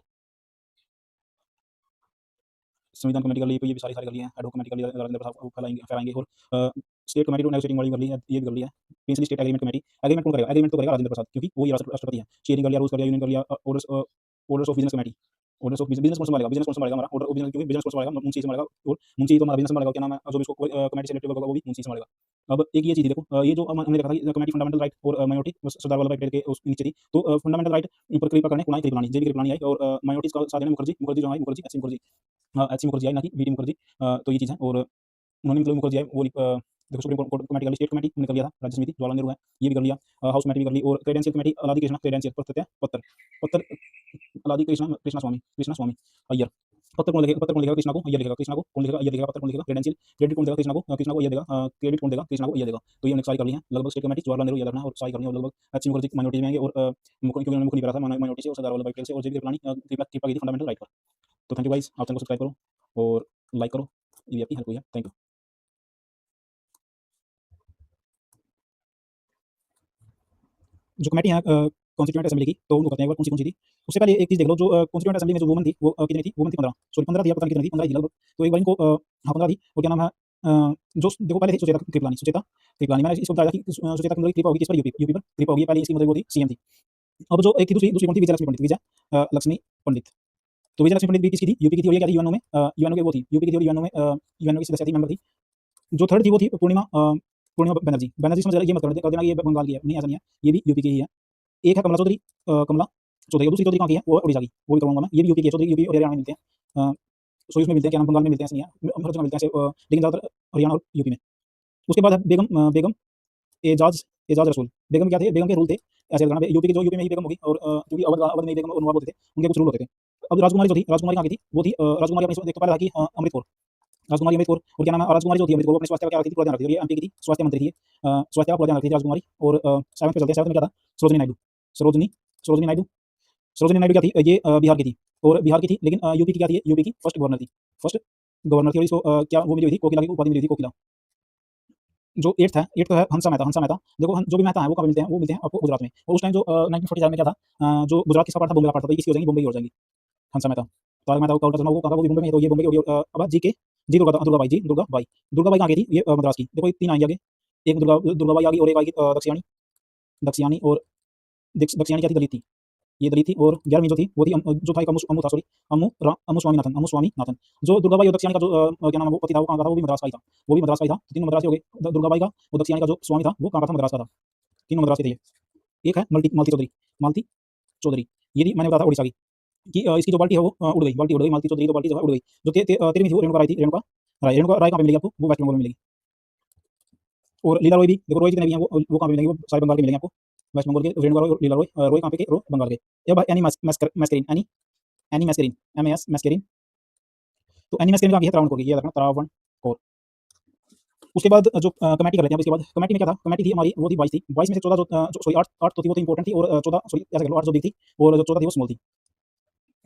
संविधान कमेटी कर ली, ये भी सारी कर ली है। एडवोकेट कमेटी कर लिया, राजेंद्र प्रसाद फैलाएंगे। और state committee to negotiating body कर ली है, ये भी कर लिया है। Principal state agreement committee, agreement कौन करेगा, एग्रीमेंट तो करेगा राजेंद्र प्रसाद, क्योंकि वो ही राष्ट्रपति है। शेयरिंग कर लिया, रूल्स कर लिया, यूनियन कर लिया। Orders of business committee, orders of business कौन संभालेगा, बिजनेस कौन संभालेगा हमारा ऑर्डर ऑफ बिजनेस, क्योंकि बिजनेस कौन संभालेगा, मुंशी संभालेगा। और मुंशी तो हमारा बिजनेस संभालेगा, क्या नाम है, जो भी इसको कमेटी से रिलेटेड होगा वो भी मुंशी संभालेगा। अब एक ये चीज देखो, ये जो हमने देखा था कमेटी फंडामेंटल राइट और माइनॉरिटी सरदार वल्लभ भाई पटेल के उस नीचे थी। तो फंडामेंटल राइट पर क्लिक करने कुणाई कृपलानी, जेबी कृपलानी आई, और माइनॉरिटीज का साथ देना मुखर्जी जो है, एच सी मुखर्जी आई, ना कि वीटी मुखर्जी। तो ये चीज़ है। और उन्होंने मतलब मुखर्जी आई, वो देखो सुप्रीम कोर्ट कमेटी कर ली, स्टेट कमेटी हमने कर लिया था, राज्य समिति जवाहरलाल नेहरू है, ये भी कर लिया। हाउस कमेटी भी कर ली। और क्रेडेंशियल कमेटी अलादी कृष्णा, क्रेडेंशियल पत्र पत्र अलादी कृष्णा स्वामी अय्यर। पत्र कौन लिखेगा, कृष्णा को अय्यर लिखेगा, कृष्णा को कौन लिखेगा, अय्यर लिखेगा। पत्र कौन लिखेगा, क्रेडेंशियल। क्रेडिट कौन देगा, कृष्णा को अय्यर देगा। क्रेडिट कौन देगा, कृष्णा को अय्यर देगा। तो ये हमने सारी कर ली है लगभग। स्टेट कमेटी जवाहरलाल नेहरू याद रखना, और सारी करनी है। और लगभग एच सी मुखर्जी माइनॉरिटी में आएंगे, और क्योंकि उन्होंने मुख नहीं करा था माइनॉरिटी से, और सरदार वल्लभ भाई पटेल से, और जेबी कृपलानी कृपा की थी फंडामेंटल राइट पर। तो थैंक यू गाइस, आप चैनल को सब्सक्राइब करो और लाइक करो, ये भी आपकी हेल्प हुई है। Thank you. जो कमेटी है कॉन्स्टिट्यूएंट असेंबली की, तो उनको कहते हैं, कौन सी थी। उससे पहले एक चीज़ देख लो, जो कॉन्स्टिट्यूएंट असेंबली में जो वुमन थी वो कितनी थी, वुमन थी 15, सॉरी 15 थी, या पता नहीं कितनी थी, 15 थी लगभग। तो एक बार इनको हाँ 15 थी। और क्या नाम है, जो देखो पहले थी सुचेता कृपलानी। मैंने इसको बताया था कि सुचेता की कृपा होगी किस पर, यूपी पर कृपा होगी। पहले इसकी मतलब वो थी सीएम थी। अब जो एक थी दूसरी कौन थी, विजय लक्ष्मी पंडित, विजय लक्ष्मी पंडित। तो विजय लक्ष्मी पंडित भी किसकी थी, यूपी की थी। और ये क्या थी, यूएनओ में यूएनओ के वो थी, यूपी की थी, और यूएनओ की सदस्य थी, मेंबर थी। जो थर्ड थी वो थी पूर्णिमा बनर्जी समझ ये मत कर देना कि ये बंगाल की है, नहीं, ऐसा नहीं है, ये भी यूपी की ही है। एक है कमला चौधरी, और दूसरी चौधरी कहाँ की है, वो उड़ीसा की, वो भी करूँगा मैं। ये भी यूपी की है, चौधरी यूपी और हरियाणा में मिलते हैं, सो इसमें मिलते हैं, क्या नाम, बंगाल में मिलते हैं, ऐसा नहीं है, हर जगह मिलते हैं ऐसे, लेकिन ज़्यादातर हरियाणा और यूपी में। उसके बाद है बेगम एजाज रसूल। बेगम क्या थे, बेगम के रूल थे, ऐसे लगाना यूपी के, जो यूपी में ही बेगम होगी। और क्योंकि अवध में ही बेगम और नवाब होते थे, उनके कुछ रूल होते थे। अब राजकुमारी जो थी, राजकुमारी कहाँ की थी, वो थी राजकुमारी अपने एक तो पहले था कि अमृत कौर, राजकुमारी अमृत कौर। और क्या नाम है, राजकुमारी जो थी अमृत कौर, अपने स्वास्थ्य का क्या रखती थी, पूरा ध्यान रखती थी। और ये एमपी की थी, स्वास्थ्य मंत्री थी, स्वास्थ्य का पूरा ध्यान रखती थी राजकुमारी। और 7 पे चलते हैं, 7 में क्या था, सरोजनी नायडू क्या थी, ये बिहार की थी, और बिहार की थी, लेकिन यूपी की क्या थी, यूपी की फर्स्ट गवर्नर थी, फर्स्ट गवर्नर थी। और इसको क्या वो मिली हुई थी, कोकिला की उपाधि मिली थी, कोकिला। जो एट्थ है हंसा मेहता। देखो जो भी मेहता है वो कहाँ मिलते हैं, वो मिलते हैं आपको गुजरात में। और उस टाइम जो 1947 में क्या था, जो गुजरात किसका पार्ट था, बॉम्बे का पार्ट था। तो ये किसकी हो जाएंगी, बॉम्बे की हो जाएंगी, हंसा मेहता। तारक मेहता का उल्टा चश्मा, वो कहाँ था, वो भी बॉम्बे में। तो ये बॉम्बे की होगी। अब दुर्गा बाई कहाँ की थी, ये मद्रास की। देखो 3 आएंगे आगे, एक दुर्गा बाई आ गई, और एक आएगी दक्षियाणी। और दक्षियाणी क्या थी, दलित थी, ये दलित थी। और 11वीं जो थी वो थी जो था एक अमू था, सॉरी अमू स्वामीनाथन। जो दुर्गाबाई और दक्षियाणी का जो क्या नाम है, वो पति था, वो कहाँ का था, वो भी मद्रास का ही था, वो भी मद्रास का ही था। तो तीनों मद्रास के हो गए, दुर्गाबाई का और दक्षियाणी का जो स्वामी था वो कहाँ का था, मद्रास का था। तीनों मद्रास के थे ये। एक है मालती चौधरी, ये थी मैंने बताया था उड़ीसा की, कि इसकी जो बाल्टी है वो उड़ गई, मालती चौधरी की बाल्टी जो है उड़ गई। जो 13वीं थी वो रेणुका राय थी, रेणुका राय कहाँ पे मिलेगी आपको, वो वेस्ट बंगाल में मिलेगी। और लीला रोय भी देखो, रोय जितने भी हैं वो कहाँ पे मिलेंगे, वो सारे बंगाल के मिलेंगे आपको, वेस्ट बंगाल के। रेणुका रोय और लीला रोय, रोय कहाँ पे के, रो बंगाल के। अब एनी मैस्करीन, एनी मैस्करीन। तो एनी मैस्करीन कहाँ की है, त्रावणकोर की, ये रखना, त्रावणकोर। उसके बाद जो कमेटी कर लेते हैं। इसके बाद कमेटी में क्या था, कमेटी थी हमारी, वो थी 22 थी, 22 में से 14 जो सॉरी 8 तो थी, वो तो इंपॉर्टेंट थी। और 14 सॉरी ऐसा कर लो, 8 जो बिग थी, और जो 14 थी वो स्मॉल थी।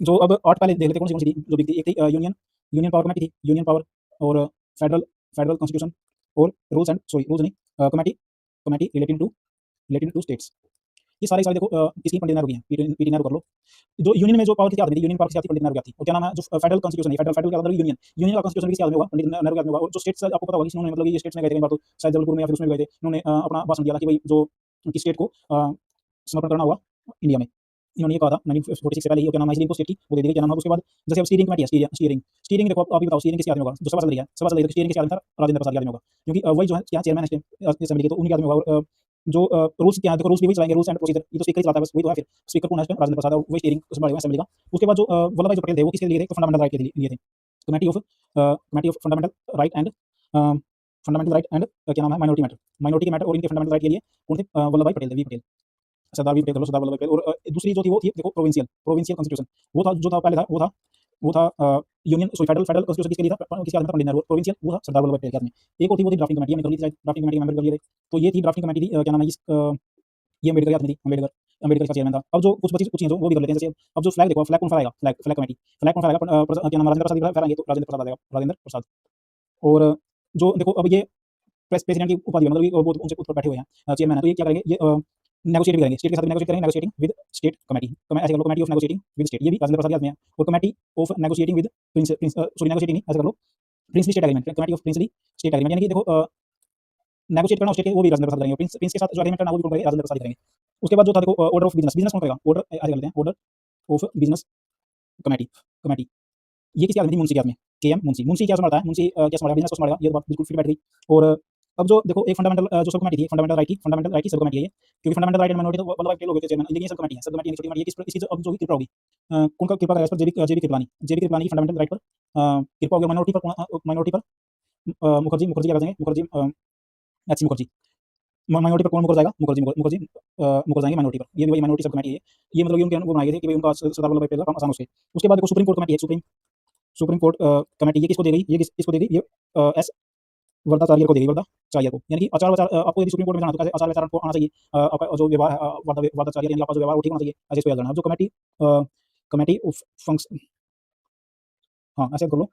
जो अब 8 पहले देख लेते कौन सी थी जो बिग थी। एक थी यूनियन पावर कमेटी थी, यूनियन पावर। और फेडरल कॉन्स्टिट्यूशन, और रूल्स नहीं, कमेटी रिलेटिंग टू स्टेट्स। ये सारे सारे देखो किसकी पंडित नेहरू की हैं, पीटी नेहरू कर लो। जो यूनियन में जो पावर किसके हाथ में थी, यूनियन पावर किसके हाथ थी, पंडित नेहरू के हाथ थी। और क्या नाम है जो फेडरल कॉन्स्टिट्यूशन है, फेडरल फेडरल क्या मतलब यूनियन, यूनियन का कॉन्स्टिट्यूशन किसके हाथ में होगा, पंडित नेहरू के हाथ में होगा। और जो स्टेट्स आपको पता होगा कि इन्होंने मतलब ये स्टेट्स में गए थे कई बार, तो शायद जबलपुर में या फिर उसमें भी गए थे, इन्होंने अपना भाषण दिया था कि भाई जो उनकी स्टेट को समर्पण करना होगा इंडिया में। इन्होंने ये कहा था 1946 से पहले ही। क्या नाम है, इसलिए इनको स्टेट की वो दे दी। क्या नाम है उसके बाद जैसे अब स्टीयरिंग कमेटी है, स्टीयरिंग स्टीयरिंग देखो आप ही बताओ स्टीयरिंग किसके हाथ में होगा, जो सभा चल रही है, सभा चल रही है, स्टीयरिंग किसके हाथ में था, राजेंद्र प्रसाद के हाथ में होगा, क्योंकि वही जो है क्या चेयरमैन है असेंबली के, तो उनके हाथ में होगा। और जो रूल्स क्या है, देखो रूल्स भी वही चलाएंगे, रूल्स एंड प्रोसीजर, ये तो स्पीकर ही चलाता है बस, वही तो है। फिर स्पीकर कौन है, राजेंद्र प्रसाद, वही स्टीयरिंग संभालेगा असेंबली का। उसके बाद जो वल्लभ भाई जो पटेल थे, वो किसके लिए थे, तो फंडामेंटल राइट के लिए थे। Committee of fundamental right and क्या नाम है, माइनॉरिटी मैटर, माइनॉरिटी के मैटर और इनके फंडामेंटल राइट के लिए कौन थे, वल्लभ भाई पटेल थे, वी पटेल, सरदार वी पटेल, सरदार वल्लभ भाई पटेल। और दूसरी जो थी वो थी देखो प्रोविंशियल, प्रोविंशियल कॉन्स्टिट्यूशन, वो था जो था पहले था, वो था union sorry federal federal constitution किसके लिए था, किसके हाथ में था, पंडित नेहरू। प्रोविंशियल वो था सरदार वल्लभ भाई पटेल के हाथ में। एक और थी वो थी ड्राफ्टिंग कमेटी, हमने कर ली थी ड्राफ्टिंग कमेटी के मेंबर कर लिए थे। तो ये थी ड्राफ्टिंग कमेटी थी, क्या नाम है ये अम्बेडकर के हाथ में थी, अम्बेडकर का चेयरमैन था। अब जो कुछ बची हैं जो वो भी कर लेते हैं। जैसे अब जो फ्लैग देखो, फ्लैग कौन फहराएगा, फ्लैग कमेटी, फ्लैग कौन फहराएगा, क्या नाम, राजेंद्र प्रसाद फहराएंगे, तो राजेंद्र प्रसाद आएगा, राजेंद्र प्रसाद। और जो देखो अब ये प्रेसिडेंट की उपाधि मतलब वो उनसे ऊपर बैठे हुए हैं, चेयरमैन है, तो ये क्या करेंगे, ये नेगोशिएट भी करेंगे, स्टेट के साथ नेगोशिएट करेंगे, नेगोशिएटिंग विद स्टेट कमेटी, तो मैं ऐसे कर लो, committee of negotiating with state, ये भी राजेंद्र प्रसाद के हाथ में है। और committee of negotiating with sorry negotiating नहीं, ऐसे कर लो, princely state agreement, committee of princely state agreement, यानी कि देखो नेगोशिएट करना स्टेट के, वो भी राजेंद्र प्रसाद करेंगे, प्रिंस के साथ जो एग्रीमेंट करना वो भी कौन करेंगे, राजेंद्र प्रसाद करेंगे। उसके बाद जो था देखो ऑर्डर ऑफ बिजनेस, बिजनेस कौन करेगा, ऑर्डर ऐसे कर लेते हैं, order of business committee, committee ये किसके हाथ में थी, मुंशी के हाथ में, केएम मुंशी। मुंशी क्या संभालता है, मुंशी क्या संभालेगा, बिजनेस को संभालेगा, ये बात बिल्कुल फिट बैठ गई। और अब जो देखो एक फंडामेंटल जो सब कमेटी थी, फंडामेंटल राइट की सब कमेटी है ये, क्योंकि फंडामेंटल राइट एंड माइनॉरिटी तो वल्लभ भाई पटेल हो गए थे चेयरमैन, लेकिन ये सब कमेटी है, सब कमेटी छोटी कमेटी है, इसकी जो अब जो भी कृपा होगी, कौन का कृपा करेगा इस पर, जेबी कृपलानी फंडामेंटल राइट पर कृपा होगी, माइनॉरिटी पर मुखर्जी क्या करेंगे, एच मुखर्जी, माइनॉरिटी पर कौन मुकर जाएगा, मुखर्जी मुकर जाएंगे माइनॉरिटी पर। ये भी वही माइनॉरिटी सब कमेटी है, ये मतलब ये उनके वो बनाए गए थे कि भाई उनका सरदार वल्लभ भाई पटेल का काम आसान हो सके। उसके बाद देखो सुप्रीम कोर्ट कमेटी है, सुप्रीम कोर्ट कमेटी, ये किसको दी गई, ये किसको दी गई, ये एस वर्दाचार्य को दी गई, वर्दाचार्य को, यानी कि आचार विचार आपको यदि सुप्रीम कोर्ट में जाना तो कैसे आचार विचार को आना चाहिए, आपका जो व्यवहार है वर्दाचार्य, यानी आपका जो व्यवहार वो ठीक होना चाहिए, ऐसे इसको याद करना। जो कमेटी कमेटी ऑफ फंक्शन, हाँ ऐसे कर लो,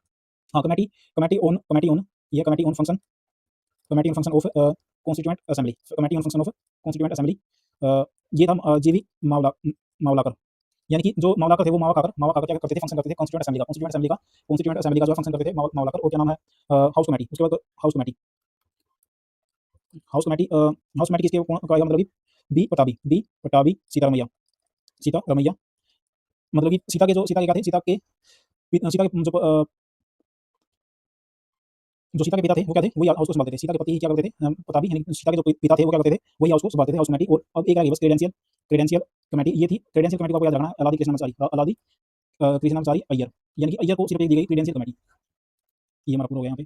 हाँ कमेटी ऑन ये committee on function, committee on function of constituent assembly, committee on function of constituent assembly, ये था जीवी मावलाकर, यानी कि जो मावलाकर थे वो मावा काकर क्या करते थे, फंक्शन करते थे कॉन्स्टिट्यूएंट असेंबली का जो फंक्शन करते थे मावलाकर। और क्या नाम है, हाउस कमेटी, उसके बाद हाउस कमेटी किसके कौन का, मतलब कि बी पटाभी सीता रमैया, मतलब कि सीता के क्या थे, सीता के जो सीता के पिता थे वो क्या थे, वही हाउस को संभालते थे। सीता के पति क्या करते थे, पताबी, यानी सीता के जो पिता थे वो क्या करते थे, वही हाउस को संभालते थे, हाउस कमेटी। और अब एक आ गई बस क्रेडेंशियल कमेटी, ये थी क्रेडेंशियल कमेटी को आपको याद रखना, अलादी कृष्ण अंसारी अय्यर, यानी कि अय्यर को सिर्फ एक दी गई क्रेडेंशियल कमेटी। ये हमारा पूरा हो गया यहाँ पे।